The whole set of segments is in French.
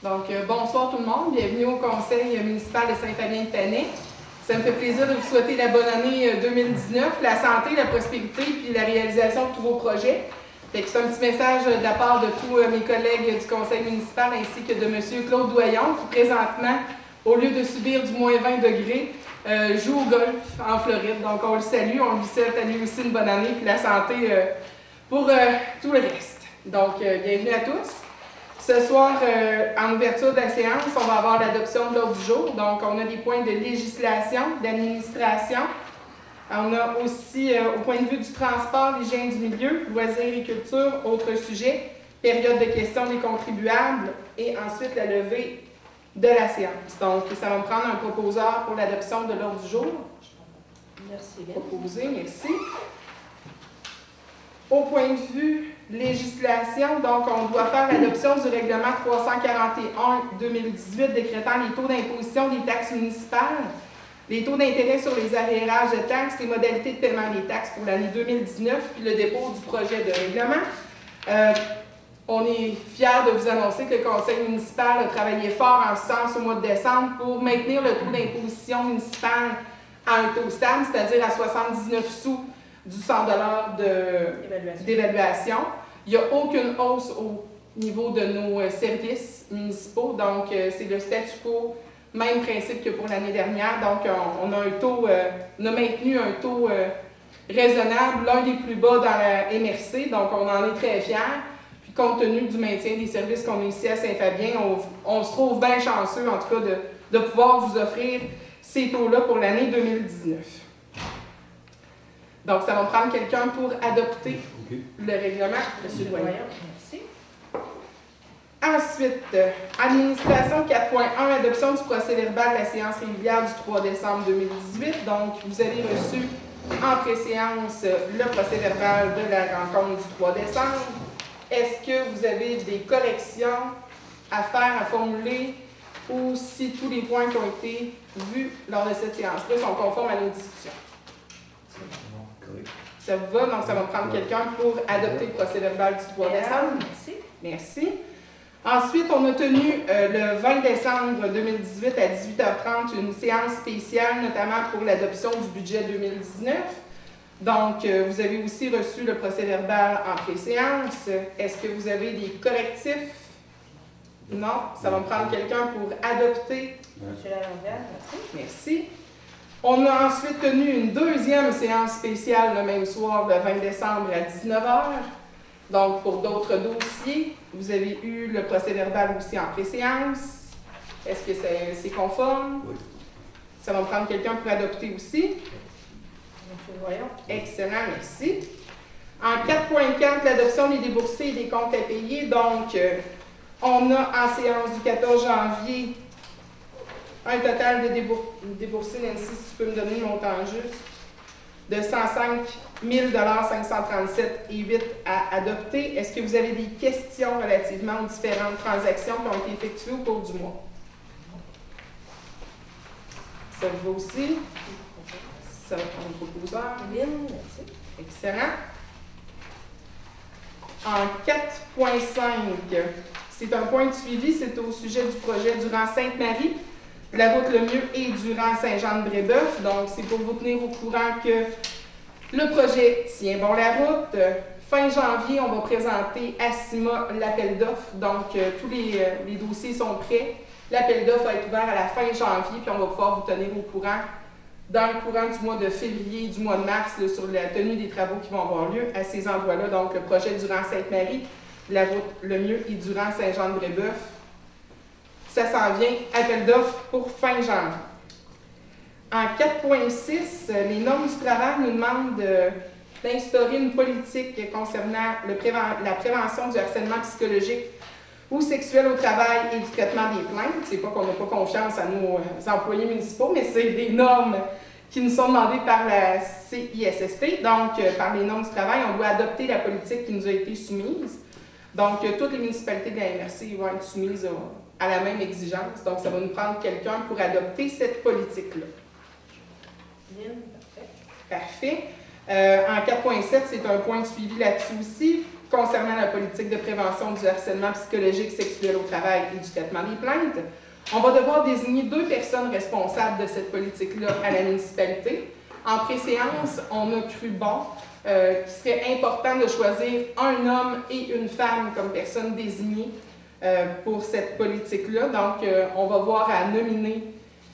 Donc, bonsoir tout le monde. Bienvenue au Conseil municipal de Saint-Fabien-de-Tannay. Ça me fait plaisir de vous souhaiter la bonne année 2019, la santé, la prospérité, puis la réalisation de tous vos projets. C'est un petit message de la part de tous mes collègues du Conseil municipal ainsi que de M. Claude Doyon, qui présentement, au lieu de subir du moins 20 degrés, joue au golf en Floride. Donc, on le salue, on lui souhaite à lui aussi une bonne année, puis la santé pour tout le reste. Donc, bienvenue à tous. Ce soir, en ouverture de la séance, on va avoir l'adoption de l'ordre du jour. Donc, on a des points de législation, d'administration. On a aussi, au point de vue du transport, l'hygiène du milieu, loisirs et culture, autres sujets, période de questions des contribuables et ensuite la levée de la séance. Donc, ça va me prendre un proposeur pour l'adoption de l'ordre du jour. Merci. Proposé, merci. Au point de vue législation, donc on doit faire l'adoption du règlement 341-2018 décrétant les taux d'imposition des taxes municipales, les taux d'intérêt sur les arrérages de taxes, les modalités de paiement des taxes pour l'année 2019, puis le dépôt du projet de règlement. On est fiers de vous annoncer que le Conseil municipal a travaillé fort en ce sens au mois de décembre pour maintenir le taux d'imposition municipale à un taux stable, c'est-à-dire à 79 sous du 100 $ d'évaluation. Il n'y a aucune hausse au niveau de nos services municipaux, donc c'est le statu quo, même principe que pour l'année dernière. Donc on a un taux, on a maintenu un taux raisonnable, l'un des plus bas dans la MRC, donc on en est très fiers. Puis compte tenu du maintien des services qu'on a ici à Saint-Fabien, on se trouve bien chanceux en tout cas de pouvoir vous offrir ces taux-là pour l'année 2019. Donc, ça va me prendre quelqu'un pour adopter le règlement. M. Doyon. Merci. Ensuite, administration 4.1, adoption du procès-verbal de la séance régulière du 3 décembre 2018. Donc, vous avez reçu en pré-séance le procès-verbal de la rencontre du 3 décembre. Est-ce que vous avez des corrections à faire, à formuler, ou si tous les points qui ont été vus lors de cette séance-là sont conformes à nos discussions? Ça vous va? Donc, ça va me prendre quelqu'un pour adopter le procès-verbal du 3 décembre. Merci. Merci. Ensuite, on a tenu le 20 décembre 2018 à 18h30 une séance spéciale, notamment pour l'adoption du budget 2019. Donc, vous avez aussi reçu le procès-verbal en pré-séance. Est-ce que vous avez des correctifs? Non. Ça va me prendre quelqu'un pour adopter. Monsieur Lalonde, merci. Merci. On a ensuite tenu une deuxième séance spéciale le même soir, le 20 décembre à 19h. Donc, pour d'autres dossiers, vous avez eu le procès-verbal aussi en pré-séance. Est-ce que c'est conforme? Oui. Ça va me prendre quelqu'un pour adopter aussi. Monsieur Doyon. Excellent, merci. En 4.4, l'adoption des déboursés et des comptes à payer. Donc, on a en séance du 14 janvier un total de déboursés, Nancy, si tu peux me donner le montant juste, de 105 537,08 à adopter. Est-ce que vous avez des questions relativement aux différentes transactions qui ont été effectuées au cours du mois? Ça vous va aussi? Ça va prendre le proposeur. Lynn, merci. Excellent. En 4.5, c'est un point de suivi, c'est au sujet du projet Durand-Sainte-Marie, la route Lemieux et Durand-Saint-Jean-de-Brébeuf. Donc, c'est pour vous tenir au courant que le projet tient bon la route. Fin janvier, on va présenter à CIMA l'appel d'offres. Donc, tous les dossiers sont prêts. L'appel d'offres va être ouvert à la fin janvier, puis on va pouvoir vous tenir au courant dans le courant du mois de février, du mois de mars, là, sur la tenue des travaux qui vont avoir lieu à ces endroits-là. Donc, le projet Durand-Sainte-Marie, la route Lemieux et Durand-Saint-Jean-de-Brébeuf. Ça s'en vient, appel d'offres pour fin janvier. En 4.6, les normes du travail nous demandent d'instaurer une politique concernant la prévention du harcèlement psychologique ou sexuel au travail et du traitement des plaintes. C'est pas qu'on n'a pas confiance à nos employés municipaux, mais c'est des normes qui nous sont demandées par la CISST. Donc, par les normes du travail, on doit adopter la politique qui nous a été soumise. Donc, toutes les municipalités de la MRC vont être soumises à la même exigence. Donc, ça va nous prendre quelqu'un pour adopter cette politique-là. Lynn, parfait. Parfait. En 4.7, c'est un point de suivi là-dessus aussi. concernant la politique de prévention du harcèlement psychologique, sexuel au travail et du traitement des plaintes. On va devoir désigner 2 personnes responsables de cette politique-là à la municipalité. En préséance, on a cru bon qu'il serait important de choisir un homme et une femme comme personnes désignées pour cette politique-là. Donc, on va voir à nominer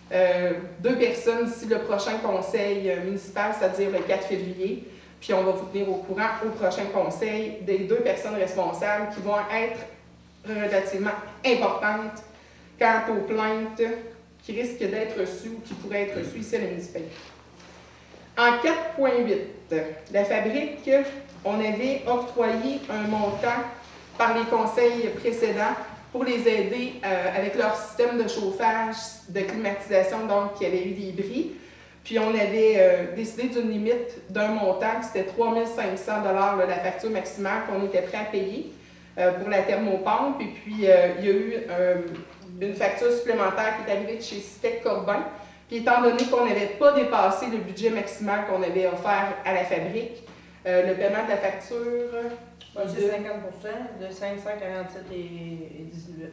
2 personnes d'ici le prochain conseil municipal, c'est-à-dire le 4 février. Puis on va vous tenir au courant au prochain conseil des 2 personnes responsables qui vont être relativement importantes quant aux plaintes qui risquent d'être reçues ou qui pourraient être reçues ici à la municipalité. En 4.8, la fabrique, on avait octroyé un montant par les conseils précédents pour les aider avec leur système de chauffage, de climatisation, donc qui avait eu des bris. Puis on avait décidé d'une limite d'un montant, c'était 3 500 $ la facture maximale qu'on était prêt à payer pour la thermopompe. Et puis il y a eu une facture supplémentaire qui est arrivée de chez Citec Corbin. Puis étant donné qu'on n'avait pas dépassé le budget maximal qu'on avait offert à la fabrique, le paiement de la facture... C'est 50 de 547 et 19.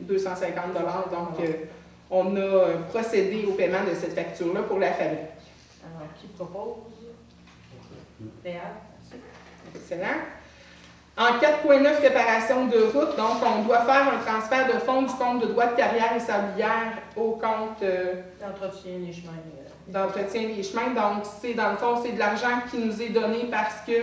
250 $. Donc, on a procédé au paiement de cette facture-là pour la fabrique. Alors, qui propose? Léa, merci. Excellent. En 4.9, réparation de route, donc on doit faire un transfert de fonds du compte de droits de carrière et sablière au compte d'entretien des chemins. D'entretien des chemins. Donc, c'est dans le fond, c'est de l'argent qui nous est donné parce que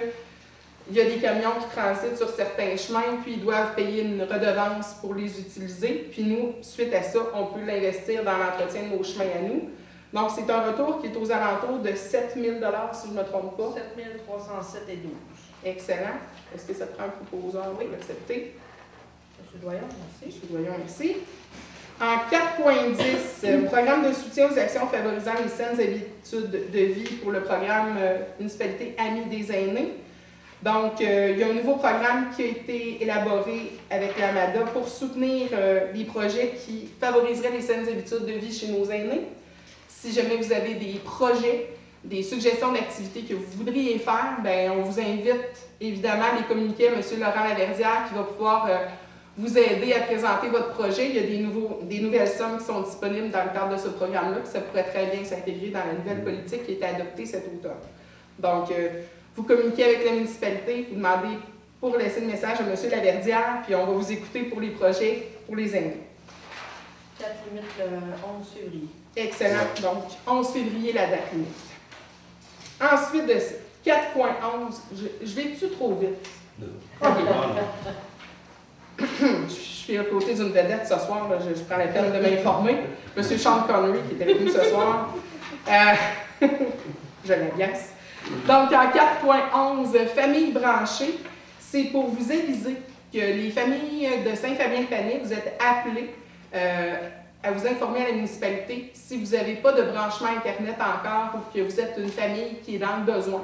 il y a des camions qui transitent sur certains chemins, puis ils doivent payer une redevance pour les utiliser. Puis nous, suite à ça, on peut l'investir dans l'entretien de nos chemins à nous. Donc, c'est un retour qui est aux alentours de 7 000 $, si je ne me trompe pas. 7 307 et 12. Excellent. Est-ce que ça prend un proposeur? Oui, accepté. M. Doyon, merci. M. Doyon, merci. En 4.10, programme de soutien aux actions favorisant les saines habitudes de vie pour le programme Municipalité Amis des aînés. Donc, il y a un nouveau programme qui a été élaboré avec l'AMADA pour soutenir des projets qui favoriseraient les saines habitudes de vie chez nos aînés. Si jamais vous avez des projets, des suggestions d'activités que vous voudriez faire, bien, on vous invite évidemment à les communiquer à M. Laurent Laverdière qui va pouvoir vous aider à présenter votre projet. Il y a des nouvelles sommes qui sont disponibles dans le cadre de ce programme-là, puis ça pourrait très bien s'intégrer dans la nouvelle politique qui a été adoptée cet automne. Donc, vous communiquez avec la municipalité, vous demandez pour laisser le message à M. Laverdière, puis on va vous écouter pour les projets pour les aînés. Date limite le 11 février. Excellent. Donc, 11 février, la date limite. Ensuite de 4.11, je vais-tu trop vite? Non. Je suis à côté d'une vedette ce soir, là, je prends la peine de m'informer. M. Sean Connery, qui est avec nous ce soir. Je l'agace. Donc, en 4.11, famille branchée, c'est pour vous aviser que les familles de Saint-Fabien-de-Panier, vous êtes appelés à vous informer à la municipalité si vous n'avez pas de branchement Internet encore ou que vous êtes une famille qui est dans le besoin.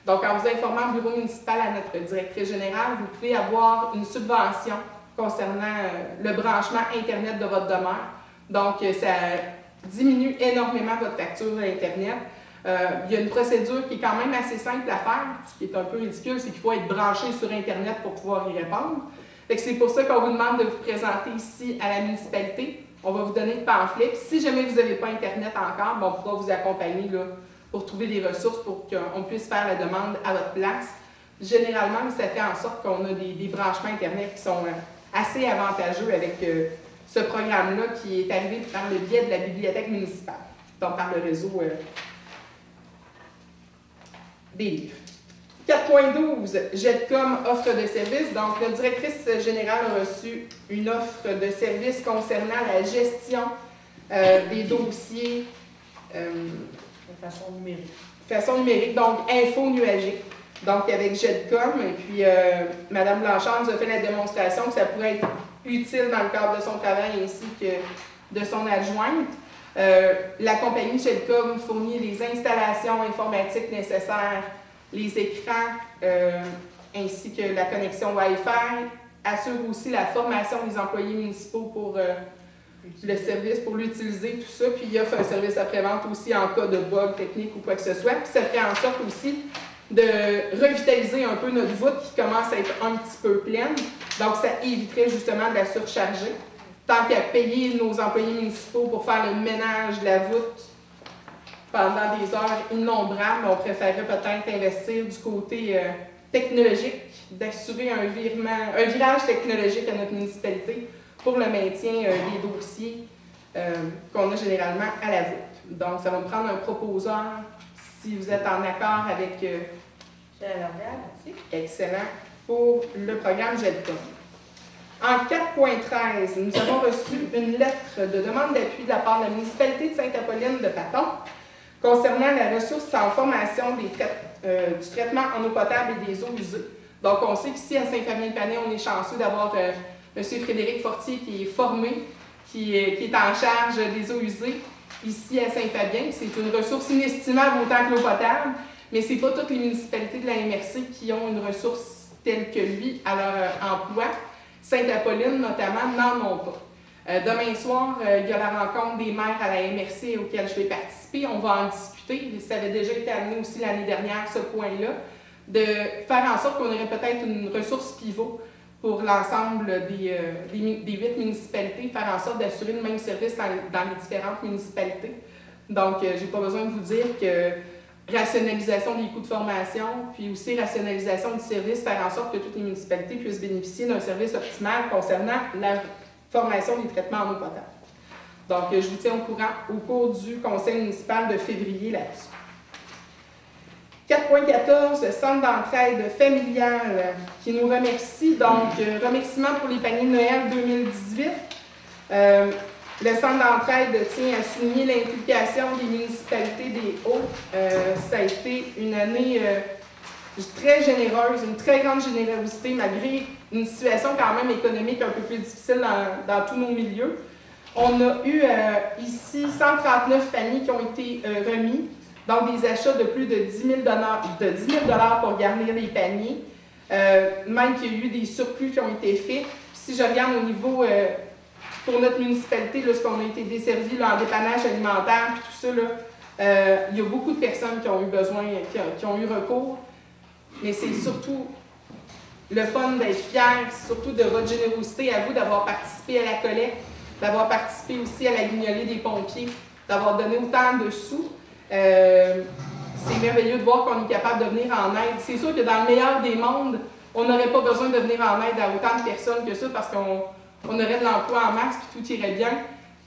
Donc, en vous informant au bureau municipal à notre directrice générale, vous pouvez avoir une subvention concernant le branchement Internet de votre demeure. Donc, ça diminue énormément votre facture Internet. Il y a une procédure qui est quand même assez simple à faire. Ce qui est un peu ridicule, c'est qu'il faut être branché sur Internet pour pouvoir y répondre. C'est pour ça qu'on vous demande de vous présenter ici à la municipalité. On va vous donner le pamphlet. Si jamais vous n'avez pas Internet encore, on pourra vous accompagner là, pour trouver des ressources pour qu'on puisse faire la demande à votre place. Généralement, ça fait en sorte qu'on a des branchements Internet qui sont assez avantageux avec ce programme-là qui est arrivé par le biais de la bibliothèque municipale, donc par le réseau des livres. 4.12, Jetcom offre de services. Donc, notre directrice générale a reçu une offre de services concernant la gestion des dossiers De façon numérique. Façon numérique, donc info nuagique. Donc, avec Jetcom, et puis Mme Blanchard nous a fait la démonstration que ça pourrait être utile dans le cadre de son travail ainsi que de son adjointe. La compagnie Jetcom fournit les installations informatiques nécessaires, les écrans ainsi que la connexion Wi-Fi, assure aussi la formation des employés municipaux pour le service, pour l'utiliser, tout ça, puis il offre un service après-vente aussi en cas de bug technique ou quoi que ce soit. Puis ça fait en sorte aussi de revitaliser un peu notre voûte qui commence à être un petit peu pleine. Donc, ça éviterait justement de la surcharger. Tant qu'à payer nos employés municipaux pour faire le ménage de la voûte pendant des heures innombrables, on préférerait peut-être investir du côté technologique, d'assurer un virage technologique à notre municipalité pour le maintien des dossiers qu'on a généralement à la voûte. Donc, ça va me prendre un proposeur si vous êtes en accord avec merci. excellent pour le programme GELCOM. En 4.13, nous avons reçu une lettre de demande d'appui de la part de la municipalité de Sainte-Apolline-de-Paton concernant la ressource en formation du traitement en eau potable et des eaux usées. Donc, on sait qu'ici, à Saint-Fabien-Panay, on est chanceux d'avoir M. Frédéric Fortier qui est formé, qui est en charge des eaux usées ici à Saint-Fabien. C'est une ressource inestimable autant que l'eau potable, mais ce n'est pas toutes les municipalités de la MRC qui ont une ressource telle que lui à leur emploi. Sainte-Apolline, notamment, n'en ont pas. Demain soir, il y a la rencontre des maires à la MRC auquel je vais participer. On va en discuter. Ça avait déjà été amené aussi l'année dernière, ce point-là, de faire en sorte qu'on aurait peut-être une ressource pivot pour l'ensemble des 8 municipalités, faire en sorte d'assurer le même service dans les différentes municipalités. Donc, je n'ai pas besoin de vous dire que rationalisation des coûts de formation, puis aussi rationalisation du service, faire en sorte que toutes les municipalités puissent bénéficier d'un service optimal concernant la formation des traitements en eau potable. Donc, je vous tiens au courant au cours du conseil municipal de février là-dessus. 4.14, Centre d'entraide familiale qui nous remercie. Donc, remerciement pour les paniers de Noël 2018. Le Centre d'entraide tient à souligner l'implication des municipalités des Hauts. Ça a été une année très généreuse, une très grande générosité, malgré une situation quand même économique un peu plus difficile dans tous nos milieux. On a eu ici 139 paniers qui ont été remis, donc des achats de plus de 10 000 pour garnir les paniers, même qu'il y a eu des surplus qui ont été faits. Puis si je regarde au niveau, pour notre municipalité, lorsqu'on a été desservi là, en dépannage alimentaire, puis tout ça, là, il y a beaucoup de personnes qui ont eu besoin, qui ont eu recours, mais c'est surtout le fun d'être fier, surtout de votre générosité à vous d'avoir participé à la collecte, d'avoir participé aussi à la guignolée des pompiers, d'avoir donné autant de sous. C'est merveilleux de voir qu'on est capable de venir en aide. C'est sûr que dans le meilleur des mondes, on n'aurait pas besoin de venir en aide à autant de personnes que ça parce qu'on aurait de l'emploi en masse et tout irait bien.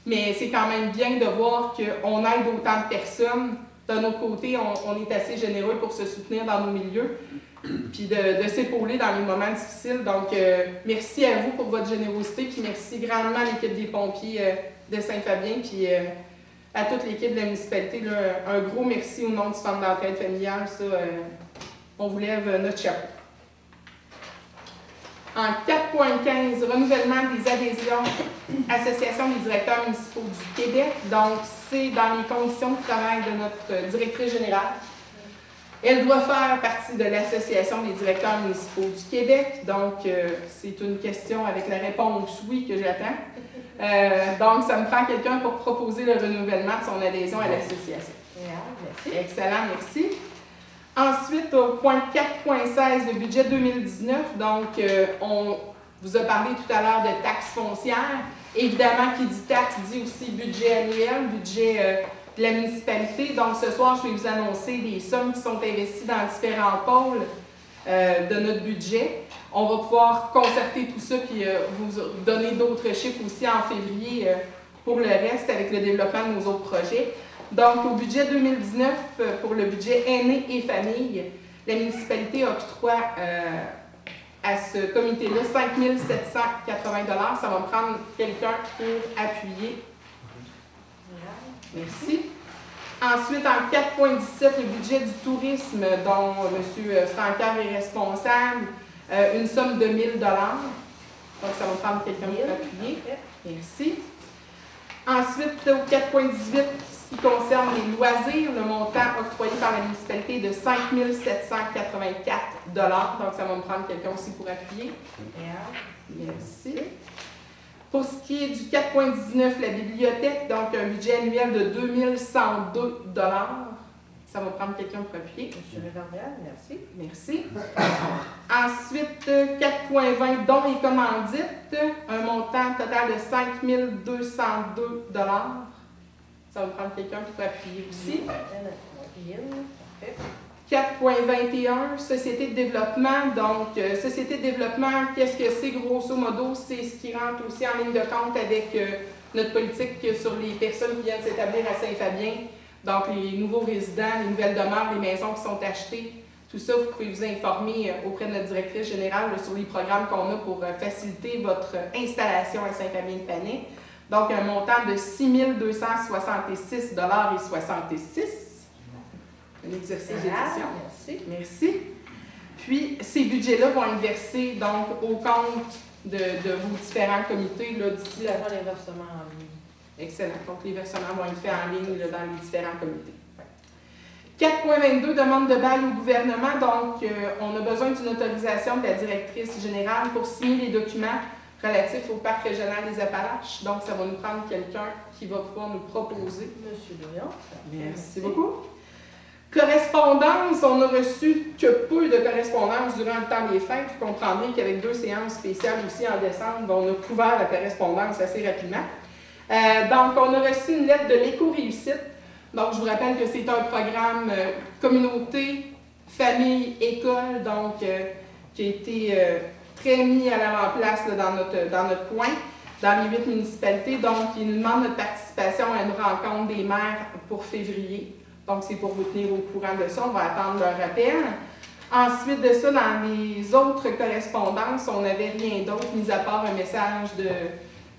Mais c'est quand même bien de voir qu'on aide autant de personnes. D'un autre côté, on est assez généreux pour se soutenir dans nos milieux puis de s'épauler dans les moments difficiles. Donc, merci à vous pour votre générosité puis merci grandement à l'équipe des pompiers de Saint-Fabien puis à toute l'équipe de la municipalité. Là, un gros merci au nom du Centre d'entraide familiale. Ça, on vous lève notre chapeau. En 4.15, renouvellement des adhésions, Association des directeurs municipaux du Québec. Donc, c'est dans les conditions de travail de notre directrice générale. Elle doit faire partie de l'Association des directeurs municipaux du Québec. Donc, c'est une question avec la réponse « oui » que j'attends. Donc, ça me prend quelqu'un pour proposer le renouvellement de son adhésion à l'association. Merci. Excellent, merci. Ensuite, au point 4.16, le budget 2019. Donc, on vous a parlé tout à l'heure de taxes foncières. Évidemment, qui dit taxe dit aussi budget annuel, budget de la municipalité. Donc, ce soir, je vais vous annoncer des sommes qui sont investies dans différents pôles de notre budget. On va pouvoir concerter tout ça puis vous donner d'autres chiffres aussi en février pour le reste avec le développement de nos autres projets. Donc, au budget 2019, pour le budget aînés et famille, la municipalité octroie à ce comité-là 5 780 $. Ça va me prendre quelqu'un pour appuyer. Merci. Ensuite, en 4.17, le budget du tourisme, dont M. Francaire est responsable, une somme de 1 000 $. Donc, ça va me prendre quelqu'un pour appuyer. Merci. Ensuite, au 4.18, ce qui concerne les loisirs, le montant octroyé par la municipalité est de 5 784 $. Donc, ça va me prendre quelqu'un aussi pour appuyer. Merci. Pour ce qui est du 4.19, la bibliothèque, donc un budget annuel de 2 102 $. Ça va prendre quelqu'un pour appuyer. Monsieur Réverbère, merci. Merci. Ensuite, 4,20 dons et commandites, un montant total de 5 202 $. Ça va prendre quelqu'un pour appuyer aussi. Parfait. 4,21 société de développement. Donc, société de développement, qu'est-ce que c'est grosso modo? C'est ce qui rentre aussi en ligne de compte avec notre politique sur les personnes qui viennent s'établir à Saint-Fabien. Donc, les nouveaux résidents, les nouvelles demeures, les maisons qui sont achetées, tout ça, vous pouvez vous informer auprès de notre directrice générale sur les programmes qu'on a pour faciliter votre installation à Saint-Fabien-de-Panay. Donc, un montant de 6 266,66 $. Un exercice d'édition. Merci. Merci. Puis, ces budgets-là vont être versés donc, au compte de vos différents comités d'ici Il y aura les versements en ligne. Excellent. Donc, les versements vont être faits en ligne là, dans les différents comités. 4,22 demande de bail au gouvernement. Donc, on a besoin d'une autorisation de la directrice générale pour signer les documents relatifs au parc régional des Appalaches. Donc, ça va nous prendre quelqu'un qui va pouvoir nous proposer. Monsieur Dorion. Merci beaucoup. Correspondance, on n'a reçu que peu de correspondance durant le temps des fêtes. Vous comprendrez qu'avec 2 séances spéciales aussi en décembre, on a couvert la correspondance assez rapidement. Donc, on a reçu une lettre de l'éco-réussite. Donc, je vous rappelle que c'est un programme communauté, famille, école, donc qui a été très mis à l'avant-place dans notre coin, dans les 8 municipalités. Donc, il nous demande notre participation à une rencontre des maires pour février. Donc, c'est pour vous tenir au courant de ça. On va attendre leur appel. Ensuite de ça, dans les autres correspondances, on n'avait rien d'autre, mis à part un message de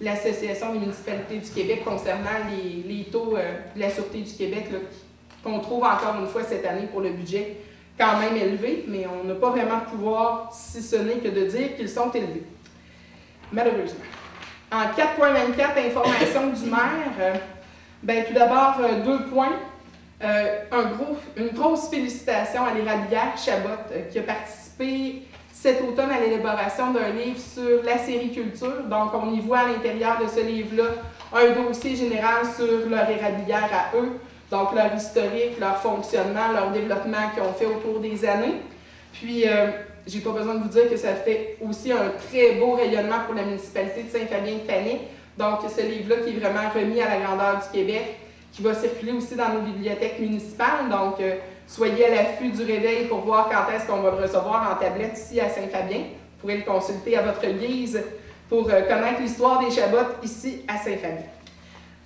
l'Association des municipalités du Québec concernant les taux de la Sûreté du Québec qu'on trouve encore une fois cette année pour le budget quand même élevé, mais on n'a pas vraiment de pouvoir, si ce n'est que de dire qu'ils sont élevés, malheureusement. En 4,24, information du maire, tout d'abord, 2 points. Une grosse félicitation à l'érablière Chabot qui a participé cet automne à l'élaboration d'un livre sur la sériculture. Donc, on y voit à l'intérieur de ce livre-là un dossier général sur leur érablière à eux, donc leur historique, leur fonctionnement, leur développement qu'ils ont fait au cours des années. Puis, j'ai pas besoin de vous dire que ça fait aussi un très beau rayonnement pour la municipalité de Saint-Fabien-de-Panay. Donc, ce livre-là qui est vraiment remis à la grandeur du Québec, qui va circuler aussi dans nos bibliothèques municipales. Donc, soyez à l'affût du réveil pour voir quand est-ce qu'on va le recevoir en tablette ici à Saint-Fabien. Vous pourrez le consulter à votre guise pour connaître l'histoire des Chabots ici à Saint-Fabien.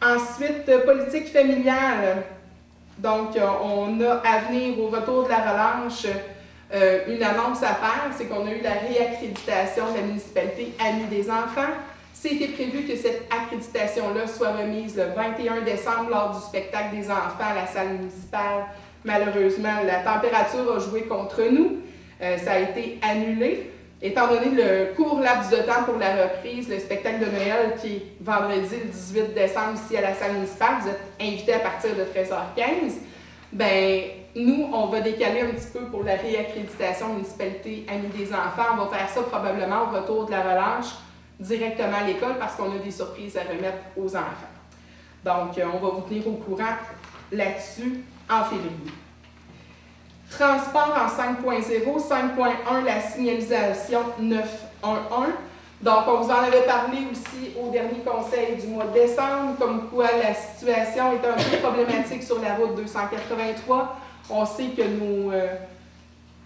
Ensuite, politique familiale. Donc, on a à venir au retour de la relâche une annonce à faire, c'est qu'on a eu la réaccréditation de la municipalité Amis des enfants. C'était prévu que cette accréditation-là soit remise le 21 décembre lors du spectacle des enfants à la salle municipale. Malheureusement, la température a joué contre nous. Ça a été annulé. Étant donné le court laps de temps pour la reprise, le spectacle de Noël qui est vendredi le 18 décembre ici à la salle municipale, vous êtes invités à partir de 13h15. Nous, on va décaler un petit peu pour la réaccréditation municipalité Amis des enfants. On va faire ça probablement au retour de la relâche directement à l'école parce qu'on a des surprises à remettre aux enfants. Donc, on va vous tenir au courant là-dessus en février. Transport en 5.0, 5.1, la signalisation 911. Donc, on vous en avait parlé aussi au dernier conseil du mois de décembre, comme quoi la situation est un peu problématique sur la route 283. On sait que nos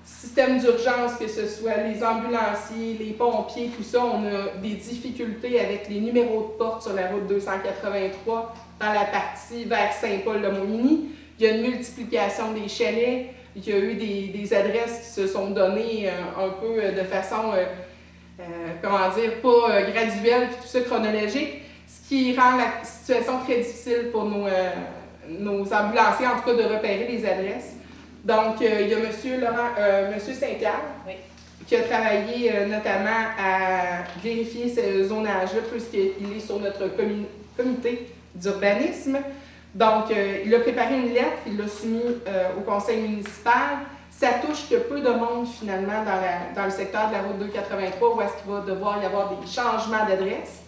systèmes d'urgence, que ce soit les ambulanciers, les pompiers, tout ça, on a des difficultés avec les numéros de porte sur la route 283 dans la partie vers Saint-Paul-de-Montmagny. Il y a une multiplication des chalets. Il y a eu des adresses qui se sont données un peu de façon, pas graduelle, puis tout ça chronologique, ce qui rend la situation très difficile pour nos ambulanciers, en tout cas, de repérer les adresses. Donc, il y a M. Saint-Pierre, oui, qui a travaillé notamment à vérifier ce zonage-là, puisqu'il est sur notre comité d'urbanisme. Donc, il a préparé une lettre, il l'a soumise au conseil municipal. Ça touche que peu de monde, finalement, dans le secteur de la route 283, où est-ce qu'il va devoir y avoir des changements d'adresse.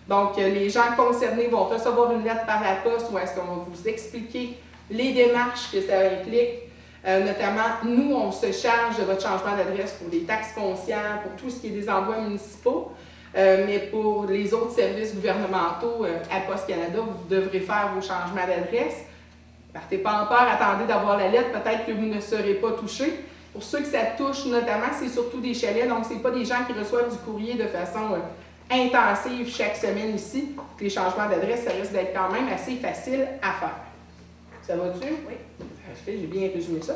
Donc, les gens concernés vont recevoir une lettre par la poste, où est-ce qu'on va vous expliquer les démarches que ça implique, Notamment, nous, on se charge de votre changement d'adresse pour les taxes foncières, pour tout ce qui est des envois municipaux. Mais pour les autres services gouvernementaux, à Poste Canada, vous devrez faire vos changements d'adresse. Partez pas en peur, attendez d'avoir la lettre, peut-être que vous ne serez pas touché. Pour ceux que ça touche notamment, c'est surtout des chalets, donc ce n'est pas des gens qui reçoivent du courrier de façon intensive chaque semaine ici. Les changements d'adresse, ça risque d'être quand même assez facile à faire. Ça va-tu? Oui. Parfait, j'ai bien résumé ça.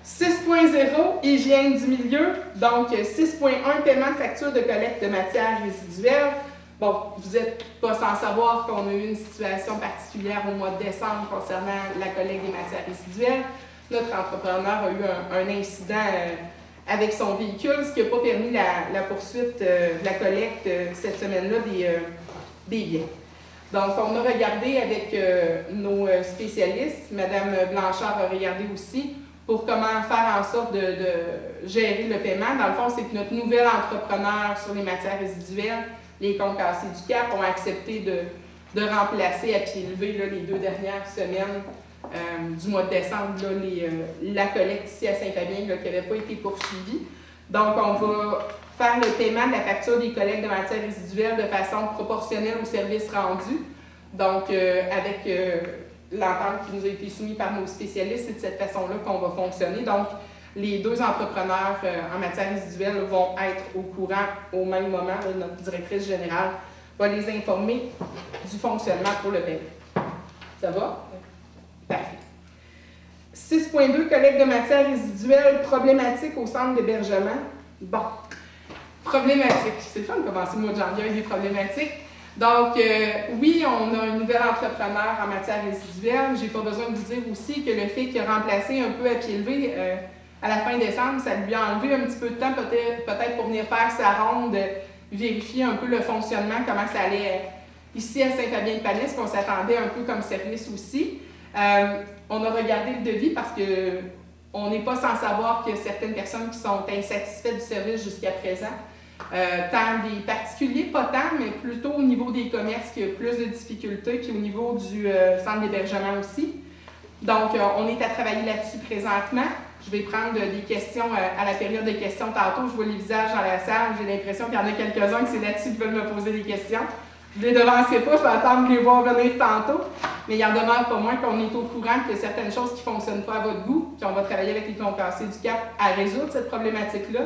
6.0, hygiène du milieu. Donc, 6.1, paiement de facture de collecte de matières résiduelles. Bon, vous n'êtes pas sans savoir qu'on a eu une situation particulière au mois de décembre concernant la collecte des matières résiduelles. Notre entrepreneur a eu un incident avec son véhicule, ce qui n'a pas permis la poursuite de la collecte cette semaine-là des biens. Donc, on a regardé avec nos spécialistes, Mme Blanchard a regardé aussi, pour comment faire en sorte de gérer le paiement. Dans le fond, c'est que notre nouvel entrepreneur sur les matières résiduelles, les Concassés du Cap, ont accepté de remplacer à pied levé là, les 2 dernières semaines du mois de décembre, là, la collecte ici à Saint-Fabien qui n'avait pas été poursuivie. Donc, on va faire le paiement de la facture des collectes de matières résiduelles de façon proportionnelle au service rendu. Donc, avec l'entente qui nous a été soumise par nos spécialistes, c'est de cette façon-là qu'on va fonctionner. Donc, les 2 entrepreneurs en matières résiduelles vont être au courant au même moment. Là, notre directrice générale va les informer du fonctionnement pour le paiement. Ça va? Parfait. 6.2, collecte de matières résiduelles problématiques au centre d'hébergement. Bon, problématique. C'est le fun de commencer le mois de janvier avec des problématiques. Donc, oui, on a un nouvel entrepreneur en matière résiduelle. Je n'ai pas besoin de vous dire aussi que le fait qu'il a remplacé un peu à pied levé à la fin décembre, ça lui a enlevé un petit peu de temps peut-être pour venir faire sa ronde, vérifier un peu le fonctionnement, comment ça allait ici à Saint-Fabien-de-Palais, qu'on s'attendait un peu comme service aussi. On a regardé le devis parce qu'on n'est pas sans savoir qu'il y a certaines personnes qui sont insatisfaites du service jusqu'à présent. Tant des particuliers, pas tant, mais plutôt au niveau des commerces qui a plus de difficultés, puis au niveau du centre d'hébergement aussi. Donc, on est à travailler là-dessus présentement. Je vais prendre des questions à la période de questions tantôt. Je vois les visages dans la salle. J'ai l'impression qu'il y en a quelques-uns que c'est là-dessus qui veulent me poser des questions. Je ne les devancerai pas, je vais attendre de les voir venir tantôt. Mais il en demeure pas moins qu'on est au courant qu'il y a certaines choses qui ne fonctionnent pas à votre goût, puis on va travailler avec les Concassés du Cap à résoudre cette problématique-là.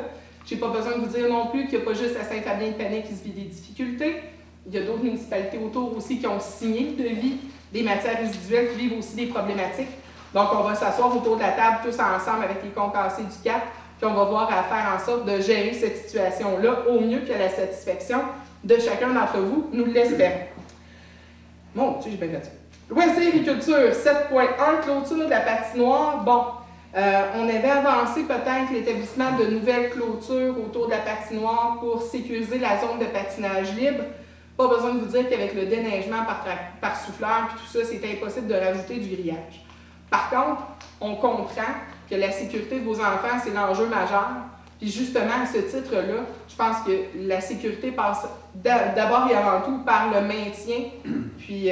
Je n'ai pas besoin de vous dire non plus qu'il n'y a pas juste à Saint-Fabien-de-Palais qui se vit des difficultés. Il y a d'autres municipalités autour aussi qui ont signé le devis des matières résiduelles qui vivent aussi des problématiques. Donc, on va s'asseoir autour de la table tous ensemble avec les Concassés du Cap, puis on va voir à faire en sorte de gérer cette situation-là au mieux puis à la satisfaction de chacun d'entre vous, nous l'espérons. Mon Dieu, j'ai bien fait ça. Loisirs et culture, 7.1, clôture de la patinoire. Bon, on avait avancé peut-être l'établissement de nouvelles clôtures autour de la patinoire pour sécuriser la zone de patinage libre. Pas besoin de vous dire qu'avec le déneigement par souffleur et tout ça, c'est impossible de rajouter du grillage. Par contre, on comprend que la sécurité de vos enfants, c'est l'enjeu majeur. Puis justement, à ce titre-là, je pense que la sécurité passe d'abord et avant tout par le maintien, puis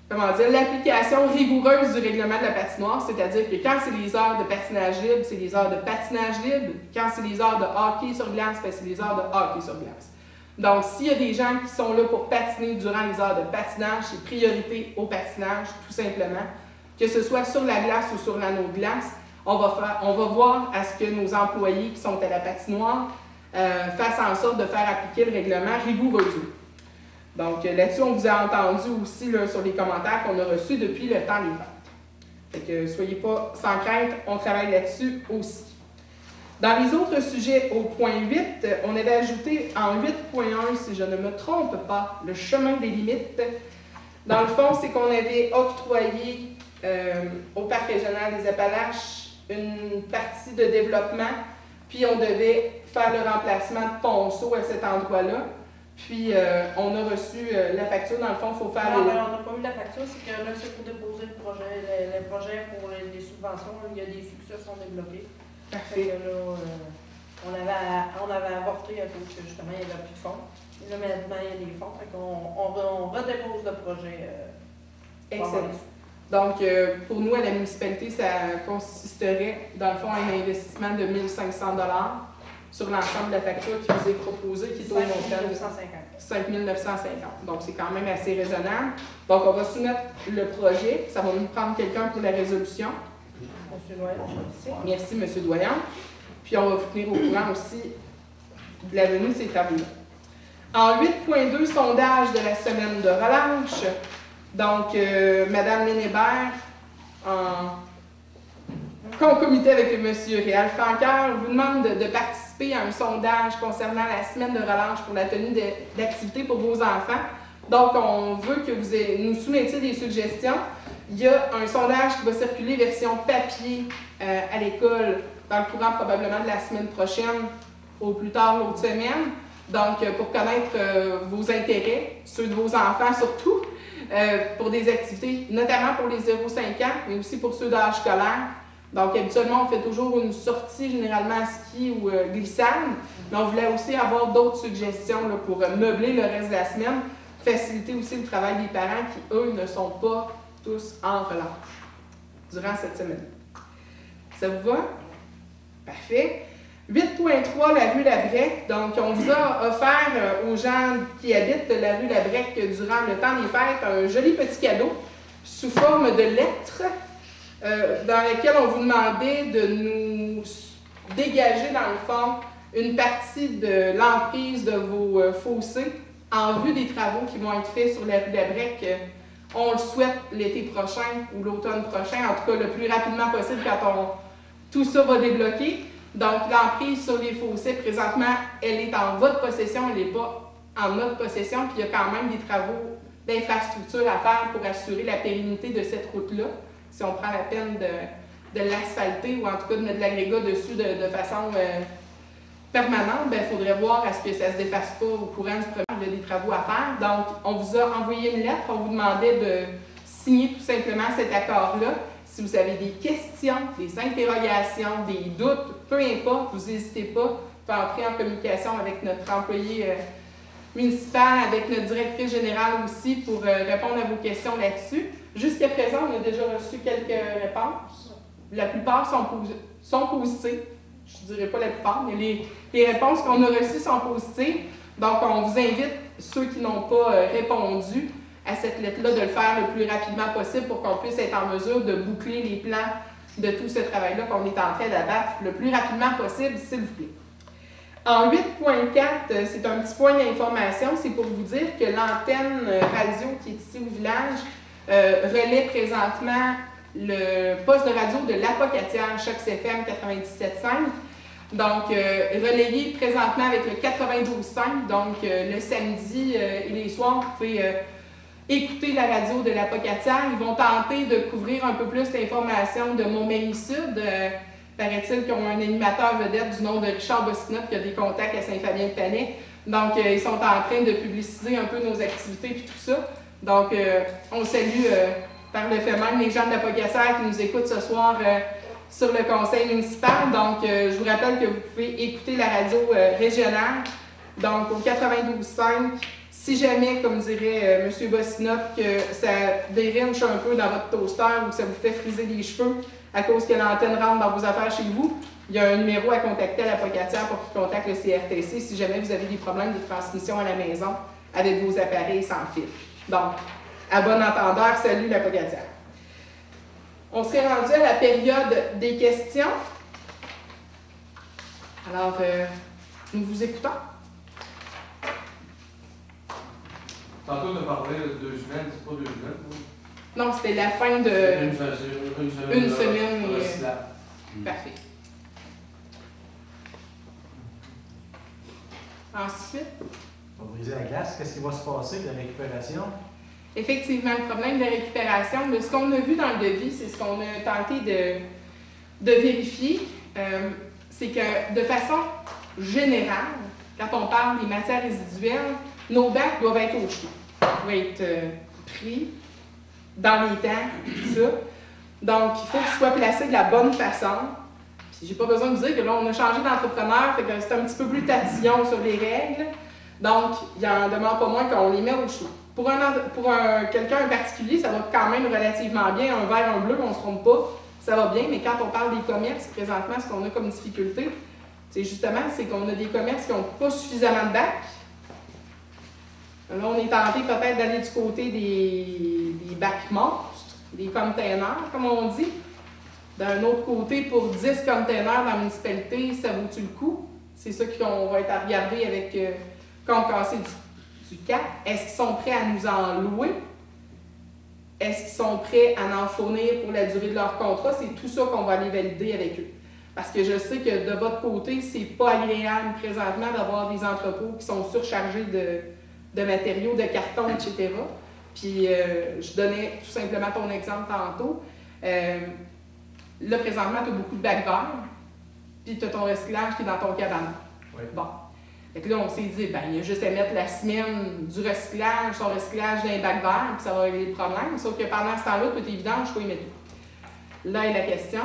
comment dire, l'application rigoureuse du règlement de la patinoire, c'est-à-dire que quand c'est les heures de patinage libre, c'est les heures de patinage libre. Quand c'est les heures de hockey sur glace, c'est les heures de hockey sur glace. Donc, s'il y a des gens qui sont là pour patiner durant les heures de patinage, c'est priorité au patinage, tout simplement. Que ce soit sur la glace ou sur l'anneau de glace, on va voir à ce que nos employés qui sont à la patinoire fassent en sorte de faire appliquer le règlement rigoureusement. Donc, là-dessus, on vous a entendu aussi là, sur les commentaires qu'on a reçus depuis le temps des fêtes. Fait que soyez pas sans crainte, on travaille là-dessus aussi. Dans les autres sujets, au point 8, on avait ajouté en 8.1, si je ne me trompe pas, le chemin des limites. Dans le fond, c'est qu'on avait octroyé au Parc régional des Appalaches une partie de développement, puis on devait faire le remplacement de ponceau à cet endroit-là. Puis on a reçu la facture, dans le fond, il faut faire... Non, mais on n'a pas eu la facture, c'est que là, c'est pour déposer le projet. Les projets pour les subventions, il y a des succès qui sont débloqués. Parfait. Là, on avait avorté à cause que justement, il n'y avait plus de fonds. Et là, maintenant, il y a des fonds. Fait qu'on redépose le projet. Excellent. Donc, pour nous, à la municipalité, ça consisterait, dans le fond, à un investissement de 1 500 $ sur l'ensemble de la facture qui vous est proposée, qui est au montant de 5 950. Donc, c'est quand même assez raisonnable. Donc, on va soumettre le projet. Ça va nous prendre quelqu'un pour la résolution. Monsieur Doyen. Merci, M. Doyen. Puis, on va vous tenir au courant aussi de la venue de ces travaux-là. En 8.2, sondage de la semaine de relâche. Donc, Mme Lénébert, en concomitant avec M. Réal Francaire, vous demande de participer à un sondage concernant la semaine de relâche pour la tenue d'activités pour vos enfants. Donc, on veut que vous nous soumettiez des suggestions. Il y a un sondage qui va circuler version papier à l'école dans le courant probablement de la semaine prochaine, au plus tard l'autre semaine. Donc, pour connaître vos intérêts, ceux de vos enfants surtout, pour des activités, notamment pour les 0-5 ans, mais aussi pour ceux d'âge scolaire. Donc, habituellement, on fait toujours une sortie, généralement à ski ou glissade, mais on voulait aussi avoir d'autres suggestions là, pour meubler le reste de la semaine, faciliter aussi le travail des parents qui, eux, ne sont pas tous en relâche durant cette semaine. Ça vous va? Parfait. 8.3, la rue Labrec. Donc, on vous a offert aux gens qui habitent la rue Labrec durant le temps des fêtes un joli petit cadeau sous forme de lettres dans lequel on vous demandait de nous dégager, dans le fond, une partie de l'emprise de vos fossés en vue des travaux qui vont être faits sur la rue Labrec. On le souhaite l'été prochain ou l'automne prochain, en tout cas le plus rapidement possible quand tout ça va débloquer. Donc, l'emprise sur les fossés, présentement, elle est en votre possession, elle n'est pas en notre possession, puis il y a quand même des travaux d'infrastructure à faire pour assurer la pérennité de cette route-là. Si on prend la peine de l'asphalter ou en tout cas de mettre de l'agrégat dessus de façon permanente, il faudrait voir à ce que ça ne se défasse pas au courant du premier. Il y a des travaux à faire. Donc, on vous a envoyé une lettre, on vous demandait de signer tout simplement cet accord-là. Si vous avez des questions, des interrogations, des doutes, peu importe, vous n'hésitez pas à entrer en communication avec notre employé municipal, avec notre directrice générale aussi pour répondre à vos questions là-dessus. Jusqu'à présent, on a déjà reçu quelques réponses. La plupart sont positives. Je ne dirais pas la plupart, mais les réponses qu'on a reçues sont positives. Donc, on vous invite, ceux qui n'ont pas répondu à cette lettre-là, de le faire le plus rapidement possible pour qu'on puisse être en mesure de boucler les plans de tout ce travail-là qu'on est en train d'abattre le plus rapidement possible, s'il vous plaît. En 8.4, c'est un petit point d'information, c'est pour vous dire que l'antenne radio qui est ici au village relaie présentement le poste de radio de l'Apocatière, Choc FM 97.5. Donc, relayé présentement avec le 92.5. Donc, le samedi et les soirs, vous pouvez écouter la radio de l'Apocatière. Ils vont tenter de couvrir un peu plus l'information de Montmagny-Sud. Paraît-il qu'ils ont un animateur vedette du nom de Richard Bossinot qui a des contacts à Saint-Fabien-de-Panay. Donc, ils sont en train de publiciser un peu nos activités et tout ça. Donc, on salue par le fait même les gens de l'Apocatière qui nous écoutent ce soir sur le conseil municipal. Donc, je vous rappelle que vous pouvez écouter la radio régionale, donc au 92.5. Si jamais, comme dirait M. Bossinot, que ça dérinche un peu dans votre toaster ou que ça vous fait friser les cheveux à cause que l'antenne rentre dans vos affaires chez vous, il y a un numéro à contacter à l'Apocatière pour qu'il contacte le CRTC si jamais vous avez des problèmes de transmission à la maison avec vos appareils sans fil. Donc, à bon entendeur, salut l'Apocatière. On serait rendu à la période des questions. Alors, nous vous écoutons. Tantôt, on a parlé de 2 semaines, c'est pas 2 semaines. Non, c'était la fin de une semaine. Parfait. Ensuite. On va briser la glace. Qu'est-ce qui va se passer de la récupération? Effectivement, le problème de récupération, ce qu'on a vu dans le devis, c'est ce qu'on a tenté de vérifier. C'est que de façon générale, quand on parle des matières résiduelles, nos bacs doivent être au chaud, doivent être pris dans les temps, tout ça. Donc, il faut qu'ils soient placés de la bonne façon. J'ai pas besoin de vous dire que là, on a changé d'entrepreneur, fait que c'est un petit peu plus tatillon sur les règles. Donc, il en demande pas moins qu'on les met au chaud. quelqu'un en particulier, ça va quand même relativement bien. Un vert, un bleu, on ne se trompe pas, ça va bien. Mais quand on parle des commerces, présentement, ce qu'on a comme difficulté, c'est justement qu'on a des commerces qui n'ont pas suffisamment de bacs. Là, on est tenté peut-être d'aller du côté des bacs monstres, des containers, comme on dit. D'un autre côté, pour 10 containers dans la municipalité, ça vaut-tu le coup? C'est ça qu'on va être à regarder avec quand on casse du cap. Est-ce qu'ils sont prêts à nous en louer? Est-ce qu'ils sont prêts à en fournir pour la durée de leur contrat? C'est tout ça qu'on va aller valider avec eux. Parce que je sais que de votre côté, c'est pas agréable présentement d'avoir des entrepôts qui sont surchargés de matériaux, de cartons, etc. Puis, je donnais tout simplement ton exemple tantôt. Là, présentement, tu as beaucoup de bacs verts, puis tu as ton recyclage qui est dans ton cabanon. Oui. Bon. Fait que là, on s'est dit, ben, il y a juste à mettre la semaine du recyclage, son recyclage dans les bacs verts, puis ça va régler le problème. Sauf que pendant ce temps-là, tout est évident, je peux y mettre tout. Là est la question.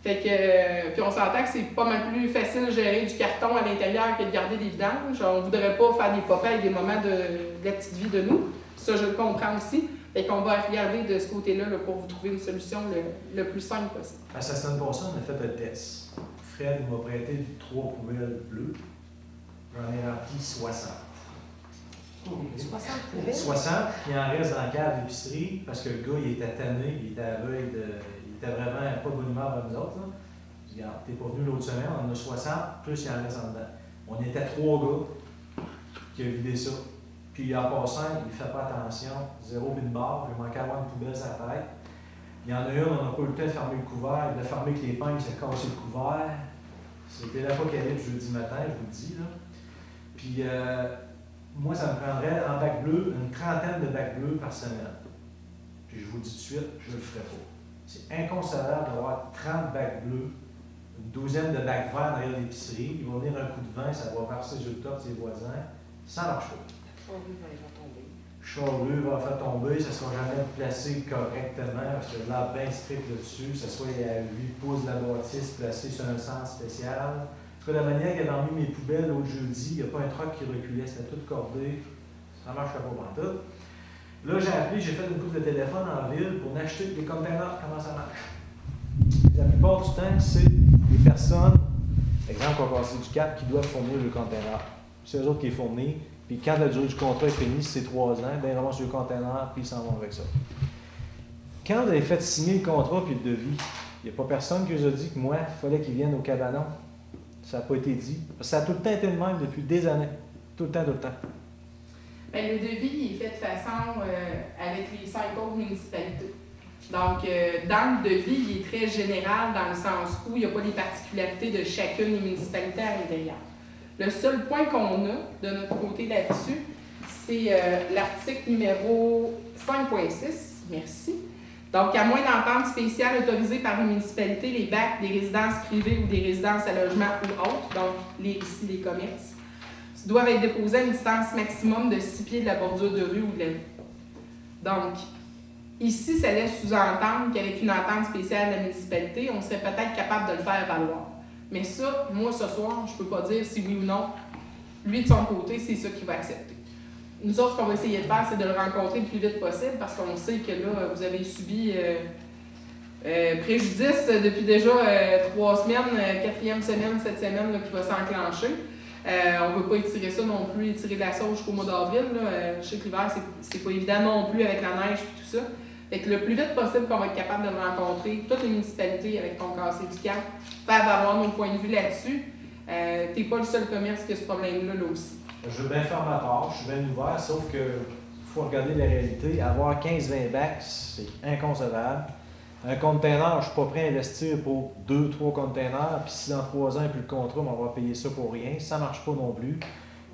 Fait que, puis on s'entend que c'est pas mal plus facile de gérer du carton à l'intérieur que de garder des vidanges. On ne voudrait pas faire des papas avec des moments de la petite vie de nous. Ça, je le comprends aussi. Fait qu'on va regarder de ce côté-là là, pour vous trouver une solution le plus simple possible. À sa semaine passée, on a fait un test. Fred m'a prêté 3 poubelles bleues. J'en ai rempli 60. 60 poubelles? 60, puis il en reste dans la cave d'épicerie parce que le gars, il était tanné, il était à veille de. Il était vraiment pas de bonne humeur avec nous autres. Là. Je dis, regarde, t'es pas venu l'autre semaine, on en a 60, plus il en reste en dedans. On était 3 gars qui ont vidé ça. Puis en passant, il ne fait pas attention, zéro bin barre, il manquait avoir une poubelle sur la tête. Il y en a une, on n'a pas eu le temps de fermer le couvert, il a fermé avec les pagnes, il s'est cassé le couvert. C'était l'apocalypse jeudi matin, je vous le dis. Là. Puis moi, ça me prendrait en bac bleu une trentaine de bacs bleus par semaine. Puis je vous dis tout de suite, je ne le ferai pas. C'est inconcevable d'avoir 30 bacs bleus, une douzaine de bacs verts derrière l'épicerie. Il va venir un coup de vin, ça va verser sur le top de ses voisins. Ça ne marche pas. Charleux va faire tomber, ça ne sera jamais placé correctement parce que l'arbre bien strict là-dessus, ça soit à 8 pouces de la bâtisse placée sur un sens spécial. En tout cas, la manière qu'elle a mis mes poubelles l'autre jeudi, il n'y a pas un truck qui reculait, c'était tout cordé, ça ne marchait pas pantoute. Là, j'ai appelé, j'ai fait une coupe de téléphone en ville pour acheter des containers, comment ça marche. La plupart du temps, c'est les personnes, par exemple, qui ont cassé du cap, qui doivent fournir le container. C'est eux autres qui les fournissent. Puis quand la durée du contrat est finie, si c'est 3 ans, bien, ils ramassent le container, puis ils s'en vont avec ça. Quand vous avez fait signer le contrat puis le devis, il n'y a pas personne qui vous a dit que moi, il fallait qu'ils viennent au cabanon. Ça n'a pas été dit. Ça a tout le temps été le même depuis des années. Tout le temps, tout le temps. Bien, le devis il est fait de façon avec les 5 autres municipalités. Donc, dans le devis, il est très général dans le sens où il n'y a pas les particularités de chacune des municipalités à l'intérieur. Le seul point qu'on a de notre côté là-dessus, c'est l'article numéro 5.6. Merci. Donc, à moins d'entente spéciale autorisée par une municipalité, les bacs des résidences privées ou des résidences à logement ou autres, donc ici les commerces, doivent être déposés à une distance maximum de 6 pieds de la bordure de rue ou de la rue. Donc, ici, ça laisse sous-entendre qu'avec une entente spéciale de la municipalité, on serait peut-être capable de le faire valoir. Mais ça, moi, ce soir, je ne peux pas dire si oui ou non. Lui, de son côté, c'est ça qu'il va accepter. Nous autres, ce qu'on va essayer de faire, c'est de le rencontrer le plus vite possible parce qu'on sait que là, vous avez subi préjudice depuis déjà 3 semaines, 4e semaine, cette semaine là, qui va s'enclencher. On ne veut pas étirer ça non plus, étirer la sauce jusqu'au mois d'avril. Je sais que l'hiver, c'est pas évident non plus avec la neige et tout ça. Fait que le plus vite possible qu'on va être capable de le rencontrer, toutes les municipalités avec ton cassé du cap, faire valoir nos points de vue là-dessus. T'es pas le seul commerce qui a ce problème-là là aussi. Je veux bien faire ma part, je suis bien ouvert, sauf que faut regarder la réalité. Avoir 15-20 bacs, c'est inconcevable. Un container, je ne suis pas prêt à investir pour 2-3 containers, puis si dans 3 ans, il n'y a plus le contrat, on va payer ça pour rien. Ça ne marche pas non plus.